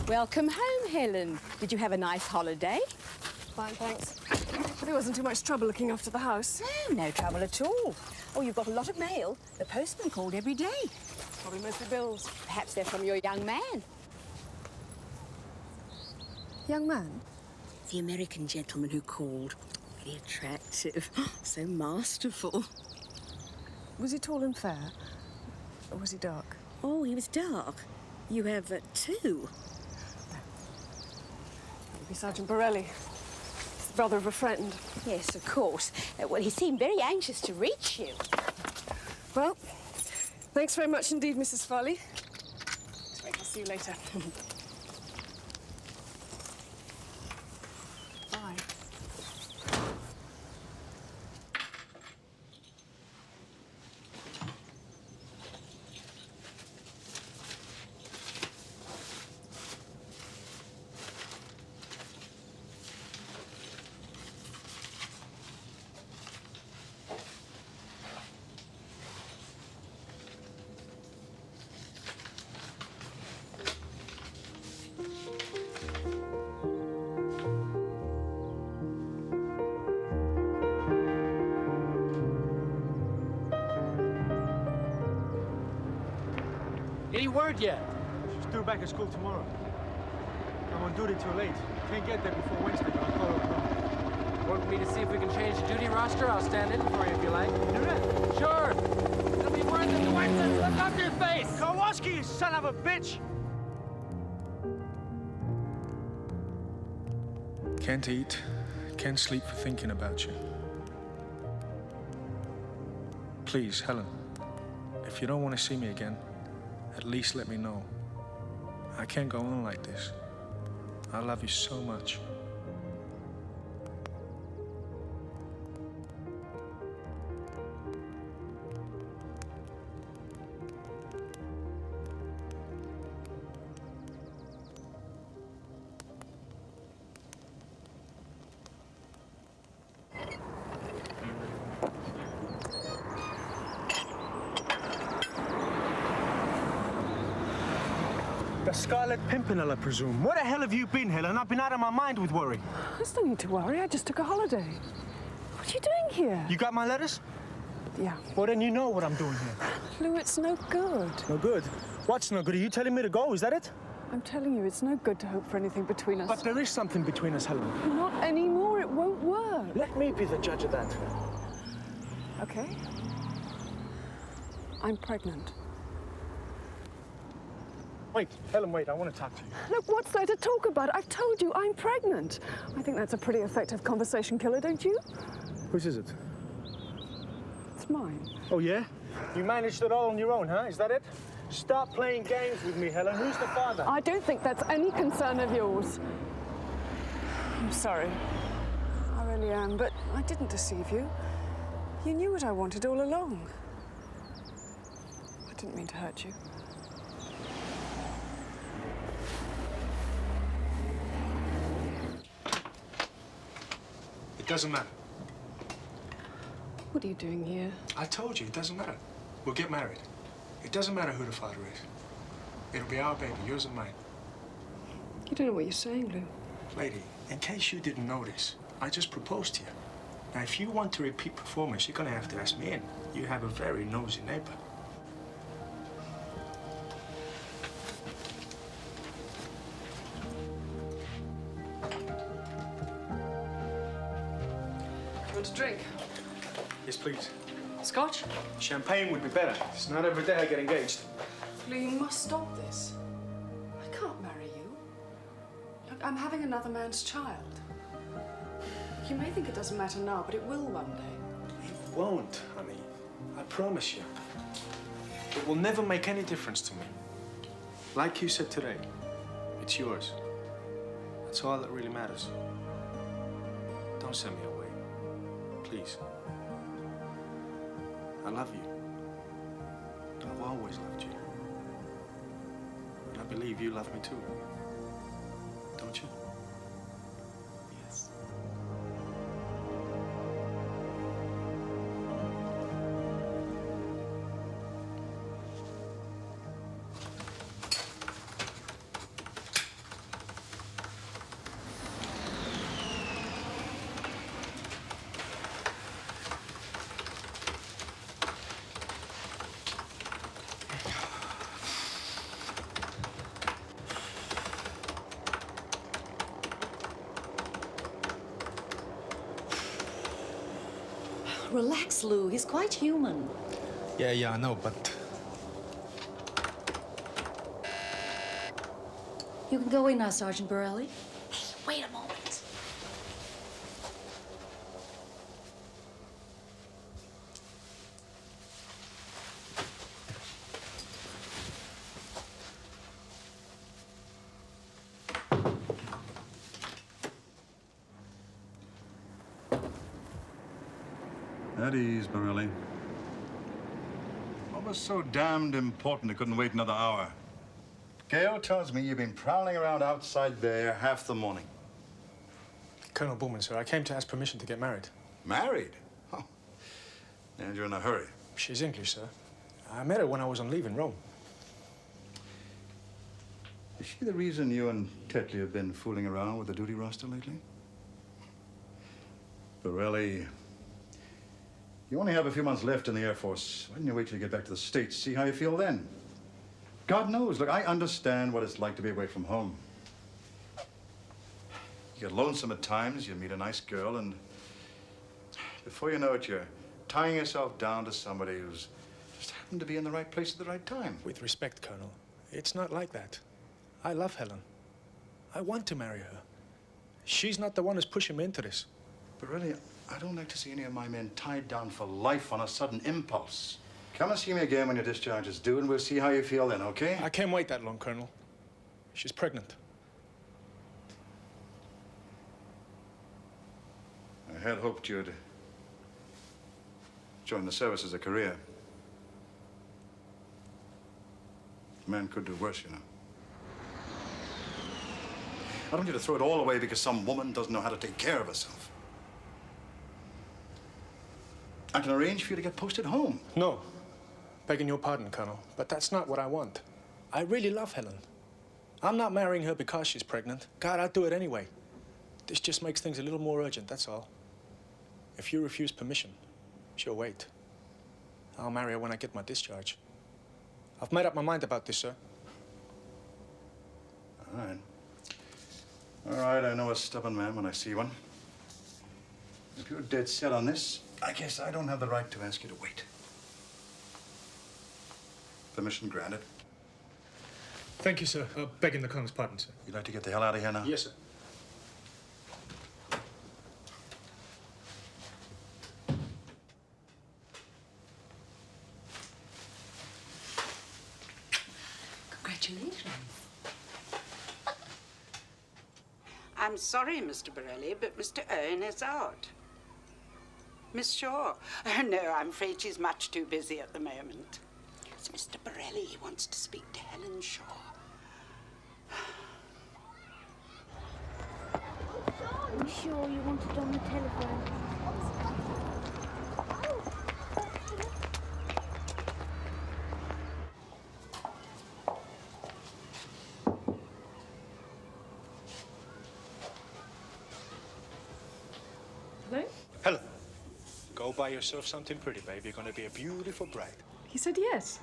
Welcome home, Helen. Did you have a nice holiday? Fine, thanks. But it wasn't too much trouble looking after the house. No trouble at all. Oh, you've got a lot of mail. The postman called every day. Probably mostly bills. Perhaps they're from your young man. Young man? The American gentleman who called. Very attractive. So masterful. Was he tall and fair? Or was he dark? Oh, he was dark. You have two. Maybe Sergeant Borelli. He's the brother of a friend. Yes, of course. Well, he seemed very anxious to reach you. Well, thanks very much indeed, Mrs. Farley. I'll see you later. Bye. Any word yet? She's due back at school tomorrow. I'm on duty till late. Can't get there before Wednesday, but I'll call her around. Want me to see if we can change the duty roster? I'll stand in for you if you like. Sure. It'll be worth it to wipe this look off your face. Kowalski, you son of a bitch! Can't eat, can't sleep for thinking about you. Please, Helen, if you don't want to see me again, at least let me know. I can't go on like this. I love you so much. The Scarlet Pimpernel, I presume. Where the hell have you been, Helen? I've been out of my mind with worry. There's no need to worry. I just took a holiday. What are you doing here? You got my letters? Yeah. Well, then you know what I'm doing here. Lou, it's no good. No good? What's no good? Are you telling me to go? Is that it? I'm telling you, it's no good to hope for anything between us. But there is something between us, Helen. Not anymore. It won't work. Let me be the judge of that. Okay. I'm pregnant. Wait, Helen, wait. I want to talk to you. Look, what's there to talk about? I've told you I'm pregnant. I think that's a pretty effective conversation killer, don't you? Whose is it? It's mine. Oh, yeah? You managed it all on your own, huh? Is that it? Stop playing games with me, Helen. Who's the father? I don't think that's any concern of yours. I'm sorry. I really am, but I didn't deceive you. You knew what I wanted all along. I didn't mean to hurt you. It doesn't matter. What are you doing here? I told you, it doesn't matter. We'll get married. It doesn't matter who the father is. It'll be our baby, yours and mine. You don't know what you're saying, Lou. Lady, in case you didn't notice, I just proposed to you. Now, if you want to repeat performance, you're gonna have to ask me in. You have a very nosy neighbor. You want a drink? Yes, please. Scotch? Champagne would be better. It's not every day I get engaged. Lou, you must stop this. I can't marry you. Look, I'm having another man's child. You may think it doesn't matter now, but it will one day. It won't, honey. I promise you. It will never make any difference to me. Like you said today, it's yours. That's all that really matters. Don't send me away. Please. I love you. I've always loved you. And I believe you love me too. Don't you? Yes. Relax, Lou. He's quite human. Yeah, I know, but... You can go in now, Sergeant Borelli. Hey, wait a moment. At ease, Borelli. What was so damned important it couldn't wait another hour? Gail tells me you've been prowling around outside there half the morning. Colonel Bowman, sir, I came to ask permission to get married. Married? Oh. And you're in a hurry. She's English, sir. I met her when I was on leave in Rome. Is she the reason you and Tetley have been fooling around with the duty roster lately? Borelli, you only have a few months left in the Air Force. Why don't you wait till you get back to the States, see how you feel then? God knows, look, I understand what it's like to be away from home. You get lonesome at times, you meet a nice girl, and before you know it, you're tying yourself down to somebody who's just happened to be in the right place at the right time. With respect, Colonel, it's not like that. I love Helen. I want to marry her. She's not the one who's pushing me into this. But really, I don't like to see any of my men tied down for life on a sudden impulse. Come and see me again when your discharge is due, and we'll see how you feel then, okay? I can't wait that long, Colonel. She's pregnant. had hoped you'd join the service as a career. A man could do worse, you know. I don't want you to throw it all away because some woman doesn't know how to take care of herself. I can arrange for you to get posted home. No. Begging your pardon, Colonel, but that's not what I want. I really love Helen. I'm not marrying her because she's pregnant. God, I'd do it anyway. This just makes things a little more urgent, that's all. If you refuse permission, she'll wait. I'll marry her when I get my discharge. I've made up my mind about this, sir. All right. All right, I know a stubborn man when I see one. If you're dead set on this, I guess I don't have the right to ask you to wait. Permission granted. Thank you, sir. Begging the Colonel's pardon, sir. You'd like to get the hell out of here now? Yes, sir. Congratulations. I'm sorry, Mr. Borelli, but Mr. Owen is out. Miss Shaw? Oh, no, I'm afraid she's much too busy at the moment. It's Mr. Borelli. He wants to speak to Helen Shaw. Are you sure you want it on the telephone? Hello? Helen, go buy yourself something pretty, babe. You're going to be a beautiful bride. He said yes.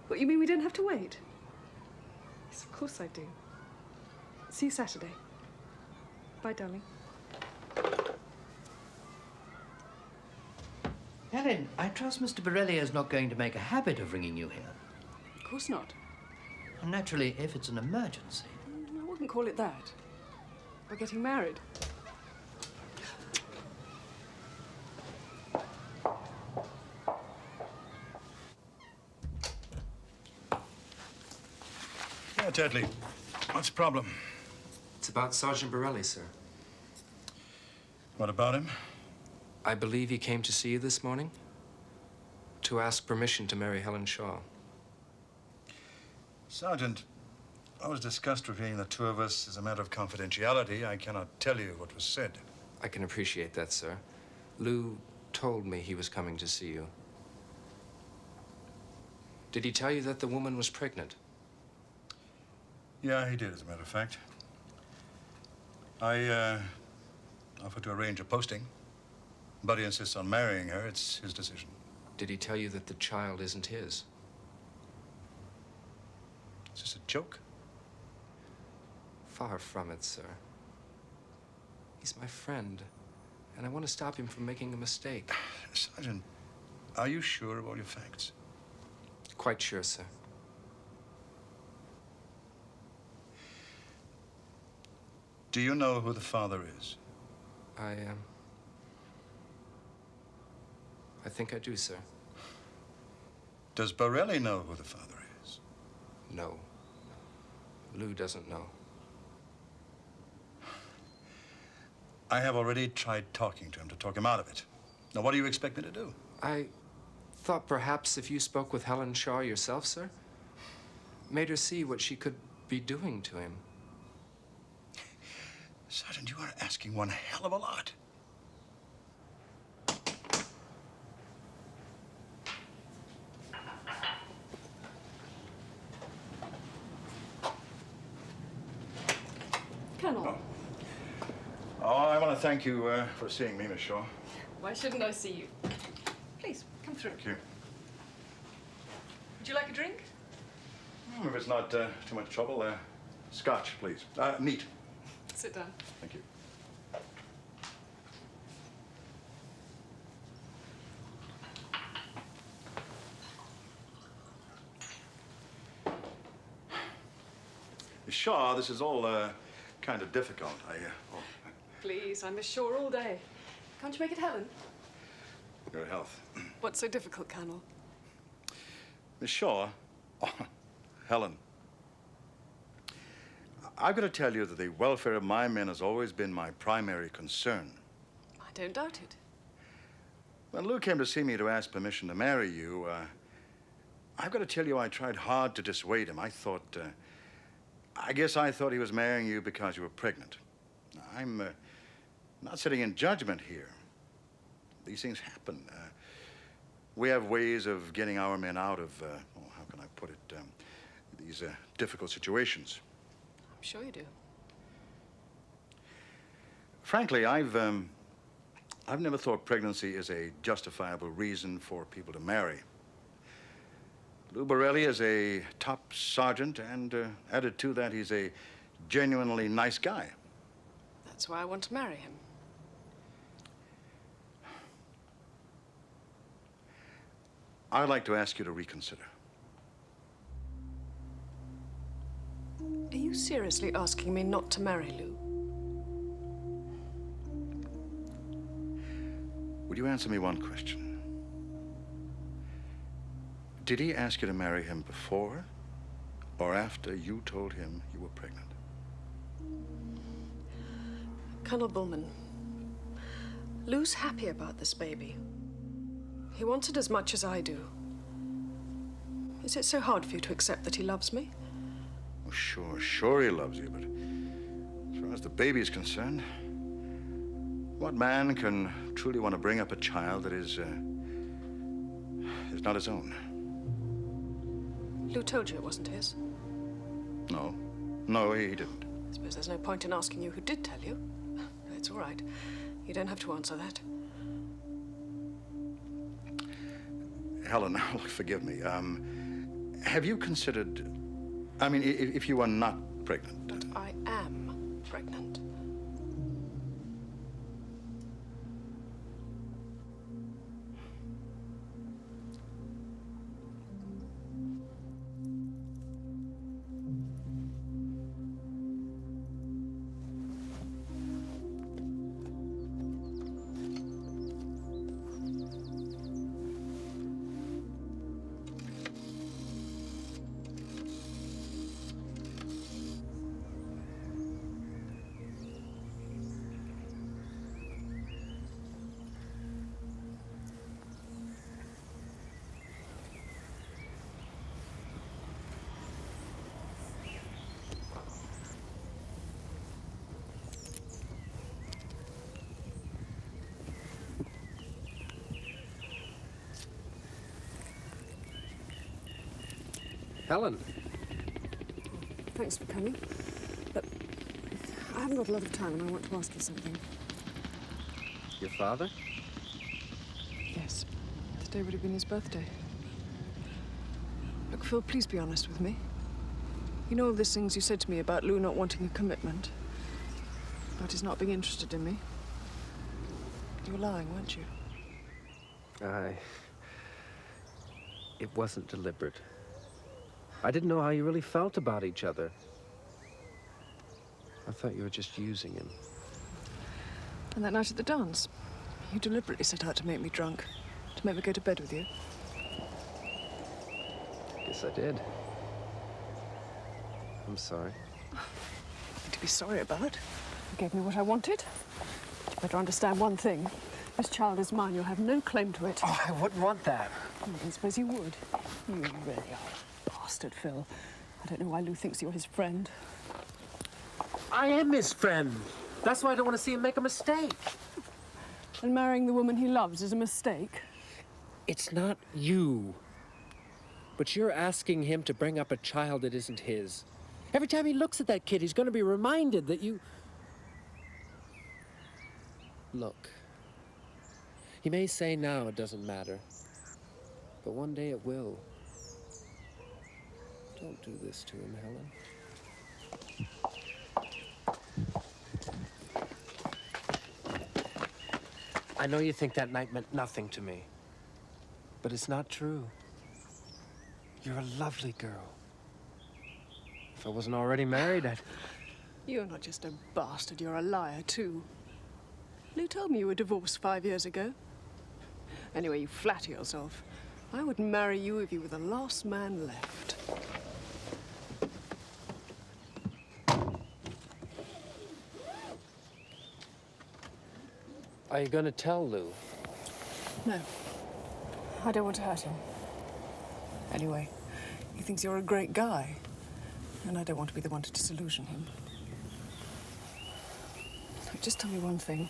What, you mean we don't have to wait? Yes, of course I do. See you Saturday. Bye, darling. Helen, I trust Mr. Borelli is not going to make a habit of ringing you here. Of course not. Naturally, if it's an emergency. I wouldn't call it that. We're getting married. Yeah, Tetley. What's the problem? It's about Sergeant Borelli, sir. What about him? I believe he came to see you this morning to ask permission to marry Helen Shaw. Sergeant, what was discussed between the two of us is a matter of confidentiality. I cannot tell you what was said. I can appreciate that, sir. Lou told me he was coming to see you. Did he tell you that the woman was pregnant? Yeah, he did, as a matter of fact. I offered to arrange a posting. Buddy insists on marrying her. It's his decision. Did he tell you that the child isn't his? Is this a joke? Far from it, sir. He's my friend, and I want to stop him from making a mistake. Sergeant, are you sure of all your facts? Quite sure, sir. Do you know who the father is? I think I do, sir. Does Borelli know who the father is? No. Lou doesn't know. I have already tried talking to him to talk him out of it. Now, what do you expect me to do? I thought perhaps if you spoke with Helen Shaw yourself, sir, made her see what she could be doing to him. Sergeant, you are asking one hell of a lot. Colonel. Oh, I want to thank you for seeing me, Miss Shaw. Why shouldn't I see you? Please, come through. Thank you. Would you like a drink? If it's not too much trouble, scotch, please. Neat. Sit down. Thank you. Miss Shaw, this is all kind of difficult. Please, I'm Miss Shaw all day. Can't you make it Helen? Your health. What's so difficult, Colonel? Miss Shaw, Helen, I've got to tell you that the welfare of my men has always been my primary concern. I don't doubt it. When Lou came to see me to ask permission to marry you, I've got to tell you I tried hard to dissuade him. I guess I thought he was marrying you because you were pregnant. I'm not sitting in judgment here. These things happen. We have ways of getting our men out of, how can I put it, these difficult situations. I'm sure you do. Frankly, I've never thought pregnancy is a justifiable reason for people to marry. Lou Borelli is a top sergeant, and added to that, he's a genuinely nice guy. That's why I want to marry him. I'd like to ask you to reconsider. Are you seriously asking me not to marry Lou? Would you answer me one question? Did he ask you to marry him before or after you told him you were pregnant? Colonel Bullman, Lou's happy about this baby. He wants it as much as I do. Is it so hard for you to accept that he loves me? Oh, sure he loves you, but as far as the baby is concerned, what man can truly want to bring up a child that is not his own? Lou told you it wasn't his. No, he didn't. I suppose there's no point in asking you who did tell you. It's all right. You don't have to answer that. Helen, look, forgive me. Have you considered, if you are not pregnant? But I am pregnant. Helen. Thanks for coming. But I haven't got a lot of time and I want to ask you something. Your father? Yes. Today would have been his birthday. Look, Phil, please be honest with me. You know all these things you said to me about Lou not wanting a commitment, about his not being interested in me. You were lying, weren't you? It wasn't deliberate. I didn't know how you really felt about each other. I thought you were just using him. And that night at the dance, you deliberately set out to make me drunk, to make me go to bed with you. Guess I did. I'm sorry. Nothing to be sorry about. You gave me what I wanted. You better understand one thing. This child is mine. You'll have no claim to it. Oh, I wouldn't want that. I don't suppose you would. You really are a bastard, Phil. I don't know why Lou thinks you're his friend. I am his friend. That's why I don't want to see him make a mistake. And marrying the woman he loves is a mistake? It's not you. But you're asking him to bring up a child that isn't his. Every time he looks at that kid, he's going to be reminded that you... Look. He may say now it doesn't matter. But one day it will. Don't do this to him, Helen. I know you think that night meant nothing to me. But it's not true. You're a lovely girl. If I wasn't already married, I'd... You're not just a bastard, you're a liar, too. Lou told me you were divorced 5 years ago. Anyway, you flatter yourself. I would marry you if you were the last man left. Are you going to tell Lou? No. I don't want to hurt him. Anyway, he thinks you're a great guy, and I don't want to be the one to disillusion him. Look, just tell me one thing.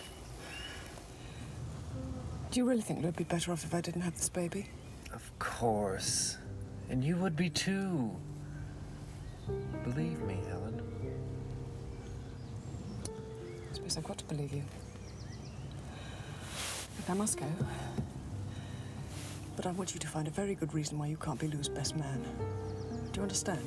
Do you really think Lou would be better off if I didn't have this baby? Of course. And you would be too. Believe me, Helen. I suppose I've got to believe you. Look, I must go. But I want you to find a very good reason why you can't be Lou's best man. Do you understand?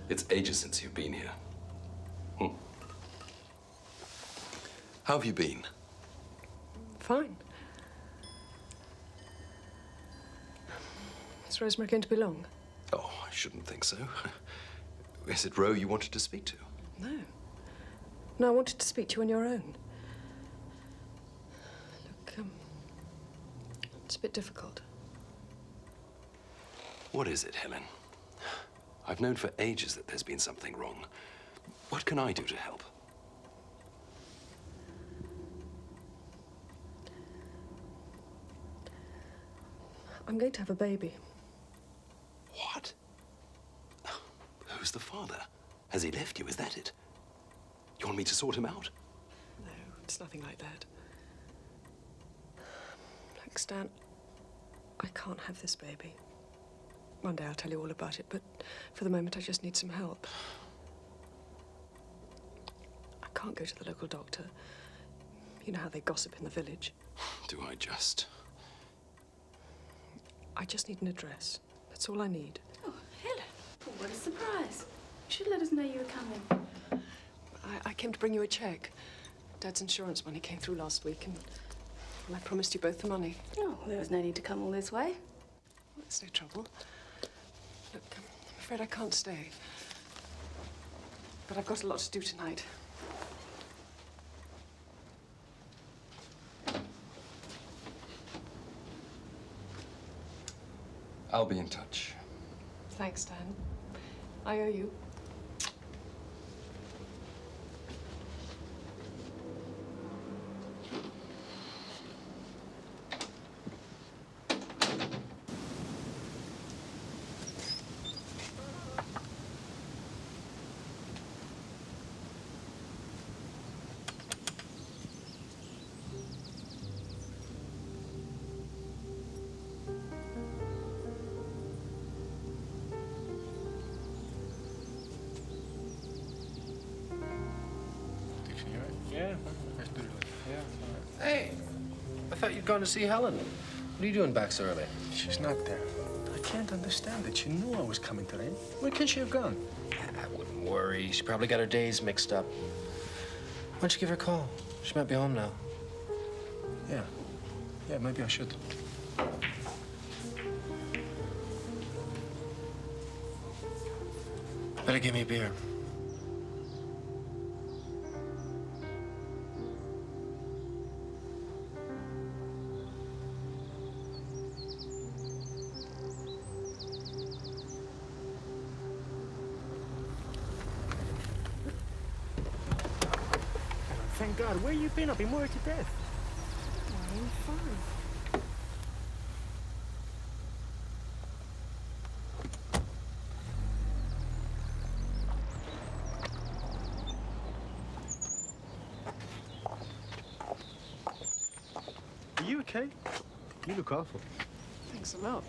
It's ages since you've been here. How have you been? Fine. Is Rosemary going to be long? Oh, I shouldn't think so. Is it Ro you wanted to speak to? No. No, I wanted to speak to you on your own. Look, it's a bit difficult. What is it, Helen? I've known for ages that there's been something wrong. What can I do to help? I'm going to have a baby. What? Who's the father? Has he left you? Is that it? You want me to sort him out? No, it's nothing like that. Look, Stan, I can't have this baby. One day I'll tell you all about it, but for the moment I just need some help. I can't go to the local doctor. You know how they gossip in the village. Do I just? I just need an address. That's all I need. Oh, Helen. Oh, what a surprise. You should let us know you were coming. I came to bring you a check. Dad's insurance money came through last week, and well, I promised you both the money. Oh, there was no need to come all this way. Well, it's no trouble. Look, I'm afraid I can't stay. But I've got a lot to do tonight. I'll be in touch. Thanks, Dan. I owe you. Hey, I thought you'd gone to see Helen. What are you doing back so early? She's not there. I can't understand it. She knew I was coming today. Where can she have gone? I wouldn't worry. She probably got her days mixed up. Why don't you give her a call? She might be home now. Yeah. Yeah, maybe I should. Better give me a beer. Thank God. Where you been? I've been worried to death. I'm fine. Are you okay? You look awful. Thanks a lot.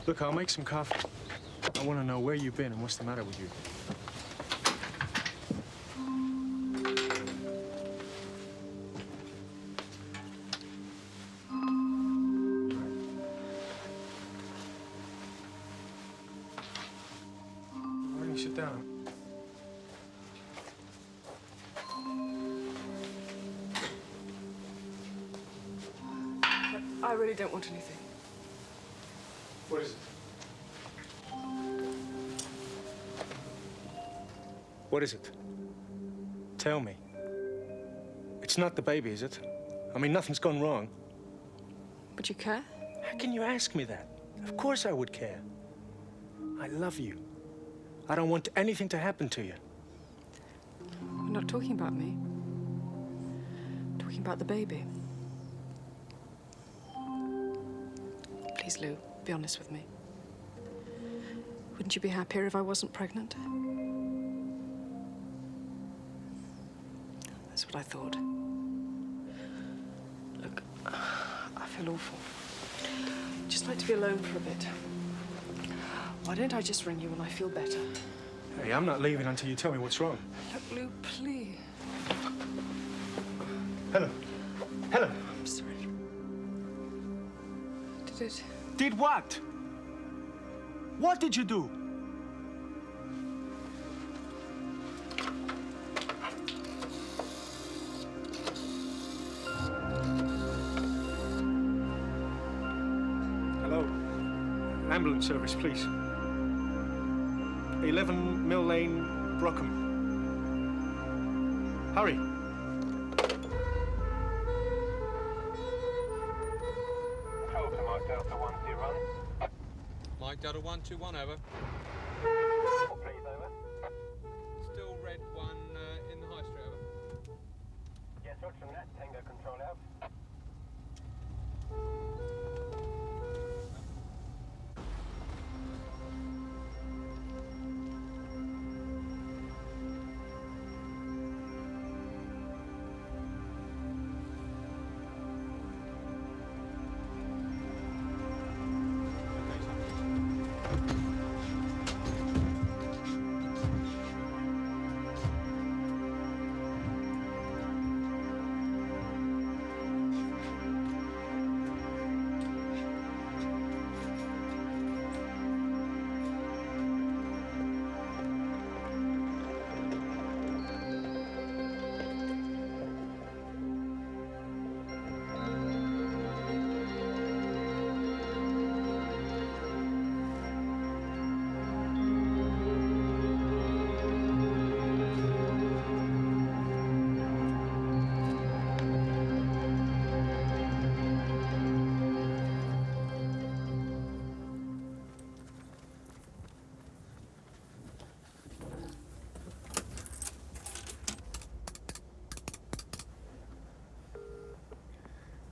Look, I'll make some coffee. I want to know where you've been and what's the matter with you. Why don't you sit down? I really don't want anything. What is it? What is it? Tell me. It's not the baby, is it? I mean, nothing's gone wrong. But you care? How can you ask me that? Of course I would care. I love you. I don't want anything to happen to you. We're not talking about me. We're talking about the baby. Please, Lou, be honest with me. Wouldn't you be happier if I wasn't pregnant? That's what I thought. Look, I feel awful. I'd just like to be alone for a bit. Why don't I just ring you when I feel better? Hey, I'm not leaving until you tell me what's wrong. Look, Lou, please. Helen. Helen. I'm sorry. Did it? Did what? What did you do? Hello. Ambulance service, please. 11 Mill Lane, Brockham. Hurry. Delta, Mike Delta 121. Mike Delta 121, over. Please, over. Still red 1 in the high street, over. Yes, roger from that. Tango control out.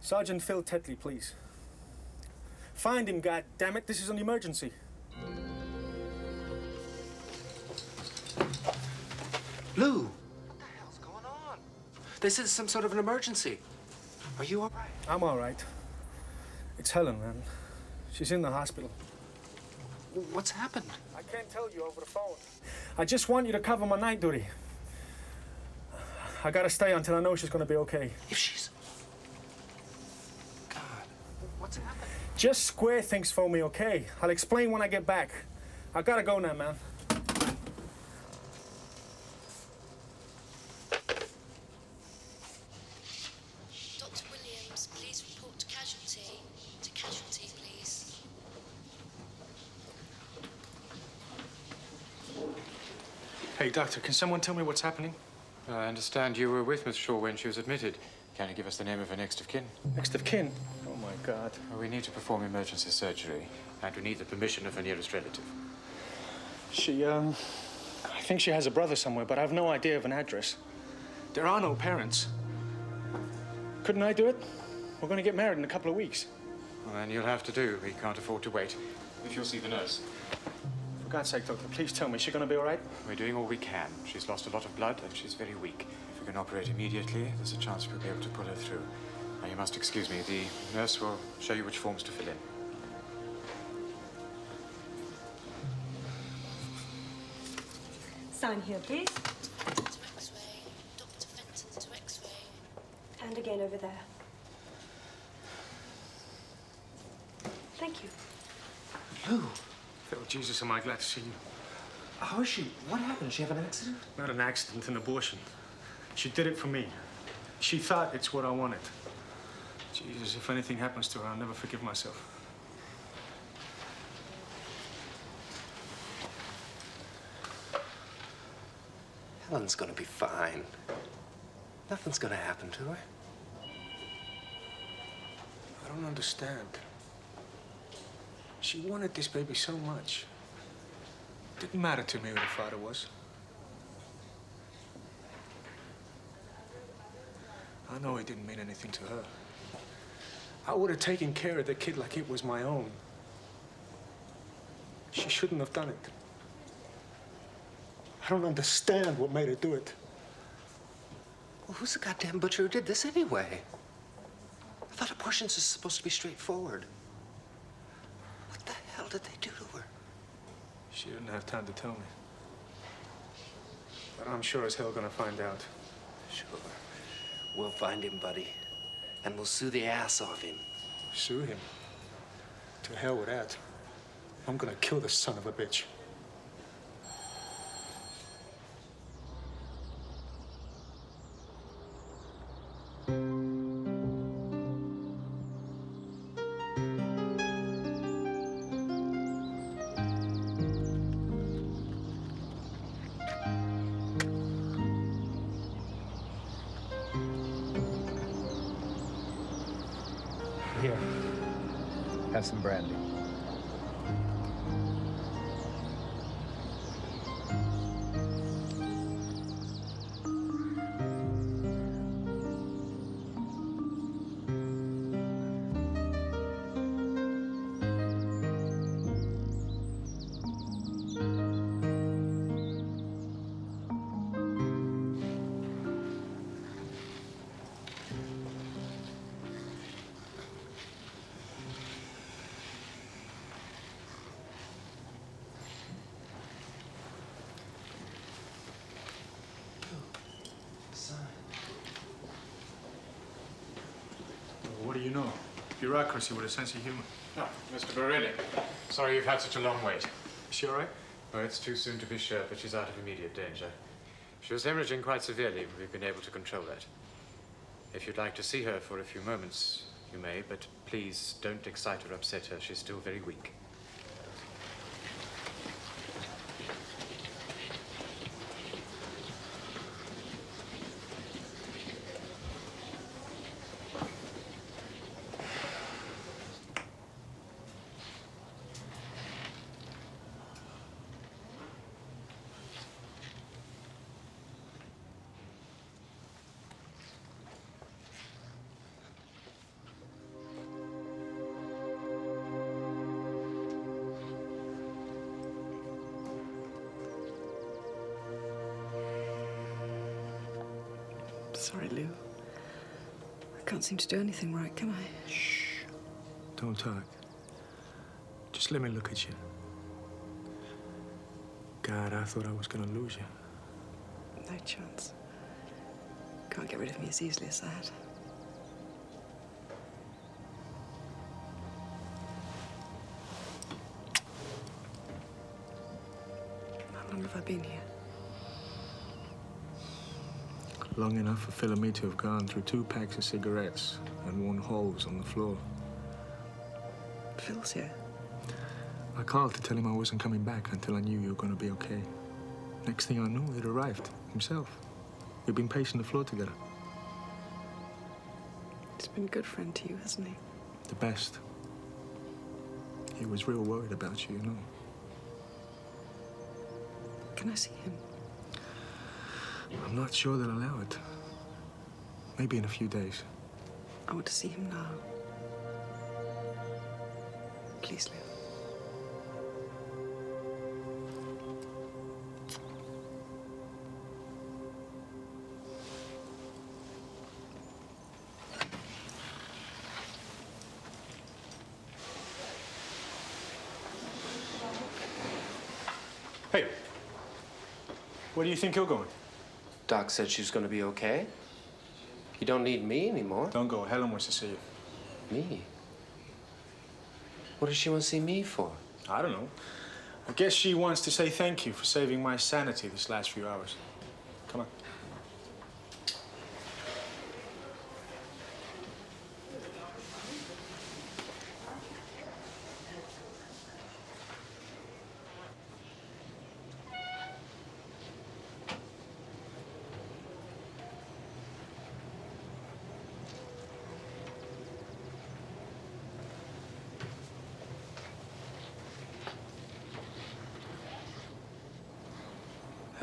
Sergeant Phil Tetley, please. Find him, goddammit. This is an emergency. Lou! What the hell's going on? This is some sort of an emergency. Are you all right? I'm all right. It's Helen, man. She's in the hospital. What's happened? I can't tell you over the phone. I just want you to cover my night duty. I gotta stay until I know she's gonna be okay. If she's... God, what's happened? Just square things for me, okay? I'll explain when I get back. I gotta go now, man. Dr. Williams, please report to casualty. To casualty, please. Hey, doctor, can someone tell me what's happening? I understand you were with Miss Shaw when she was admitted. Can you give us the name of her next of kin? Next of kin? Oh, my God. Well, we need to perform emergency surgery, and we need the permission of her nearest relative. I think she has a brother somewhere, but I have no idea of an address. There are no parents. Couldn't I do it? We're going to get married in a couple of weeks. Well, then you'll have to do. We can't afford to wait. If you'll see the nurse. For God's sake, doctor, please tell me, is she going to be all right? We're doing all we can. She's lost a lot of blood, and she's very weak. If we can operate immediately, there's a chance we'll be able to pull her through. Now, you must excuse me. The nurse will show you which forms to fill in. Sign here, please. And again over there. Thank you. Lou. Phil, Jesus, am I glad to see you. How is she? What happened? Did she have an accident? Not an accident, an abortion. She did it for me. She thought it's what I wanted. Jesus, if anything happens to her, I'll never forgive myself. Helen's gonna be fine. Nothing's gonna happen to her. I don't understand. She wanted this baby so much. Didn't matter to me who the father was. I know he didn't mean anything to her. I would have taken care of the kid like it was my own. She shouldn't have done it. I don't understand what made her do it. Well, who's the goddamn butcher who did this anyway? I thought abortions is supposed to be straightforward. What the hell did they do to her? She didn't have time to tell me. But I'm sure as hell gonna find out. Sure. We'll find him, buddy. And we'll sue the ass off him. Sue him? To hell with that. I'm gonna kill this son of a bitch. Here. Have some brandy. What do you know? Bureaucracy with a sense of humor. Oh, Mr. Borelli. Sorry you've had such a long wait. Is she all right? Oh, it's too soon to be sure, but she's out of immediate danger. She was hemorrhaging quite severely. We've been able to control that. If you'd like to see her for a few moments, you may, but please don't excite or upset her. She's still very weak. Sorry, Lou. I can't seem to do anything right, can I? Shh. Don't talk. Just let me look at you. God, I thought I was gonna lose you. No chance. Can't get rid of me as easily as that. How long have I been here? Long enough for Philomene to have gone through 2 packs of cigarettes and worn holes on the floor. Phil's here. I called to tell him I wasn't coming back until I knew you were gonna be okay. Next thing I knew, he'd arrived himself. We've been pacing the floor together. He's been a good friend to you, hasn't he? The best. He was real worried about you, you know. Can I see him? I'm not sure they'll allow it. Maybe in a few days. I want to see him now. Please, Lou. Hey, where do you think you're going? Doc said she was going to be okay. You don't need me anymore. Don't go. Helen wants to see you. Me? What does she want to see me for? I don't know. I guess she wants to say thank you for saving my sanity this last few hours. Come on.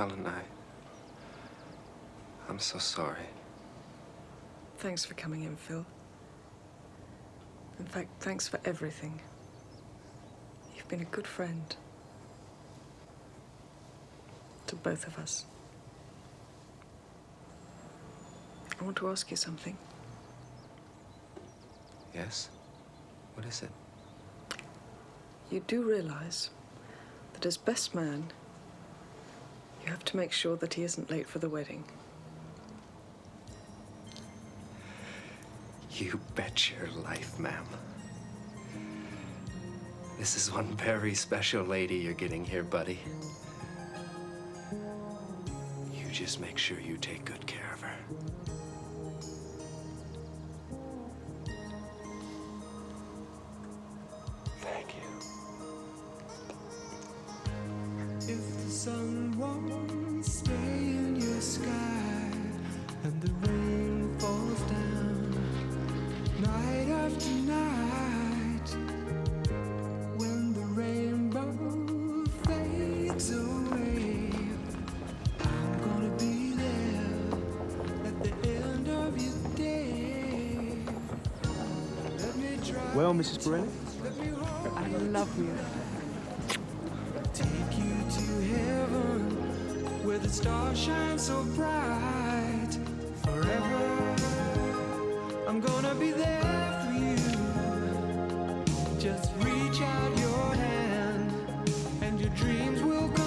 Helen, I'm so sorry. Thanks for coming in, Phil. In fact, thanks for everything. You've been a good friend. To both of us. I want to ask you something. Yes? What is it? You do realize that as best man, you have to make sure that he isn't late for the wedding. You bet your life, ma'am. This is one very special lady you're getting here, buddy. You just make sure you take good care of her. Thank you. If the sun won't stay in your sky and the rain falls down night after night, when the rainbow fades away, I'm gonna be there at the end of your day. Let me try. Well, Mrs. Borelli? I love you. Take you to heaven where the stars shine so bright. Forever, I'm gonna be there for you. Just reach out your hand and your dreams will come.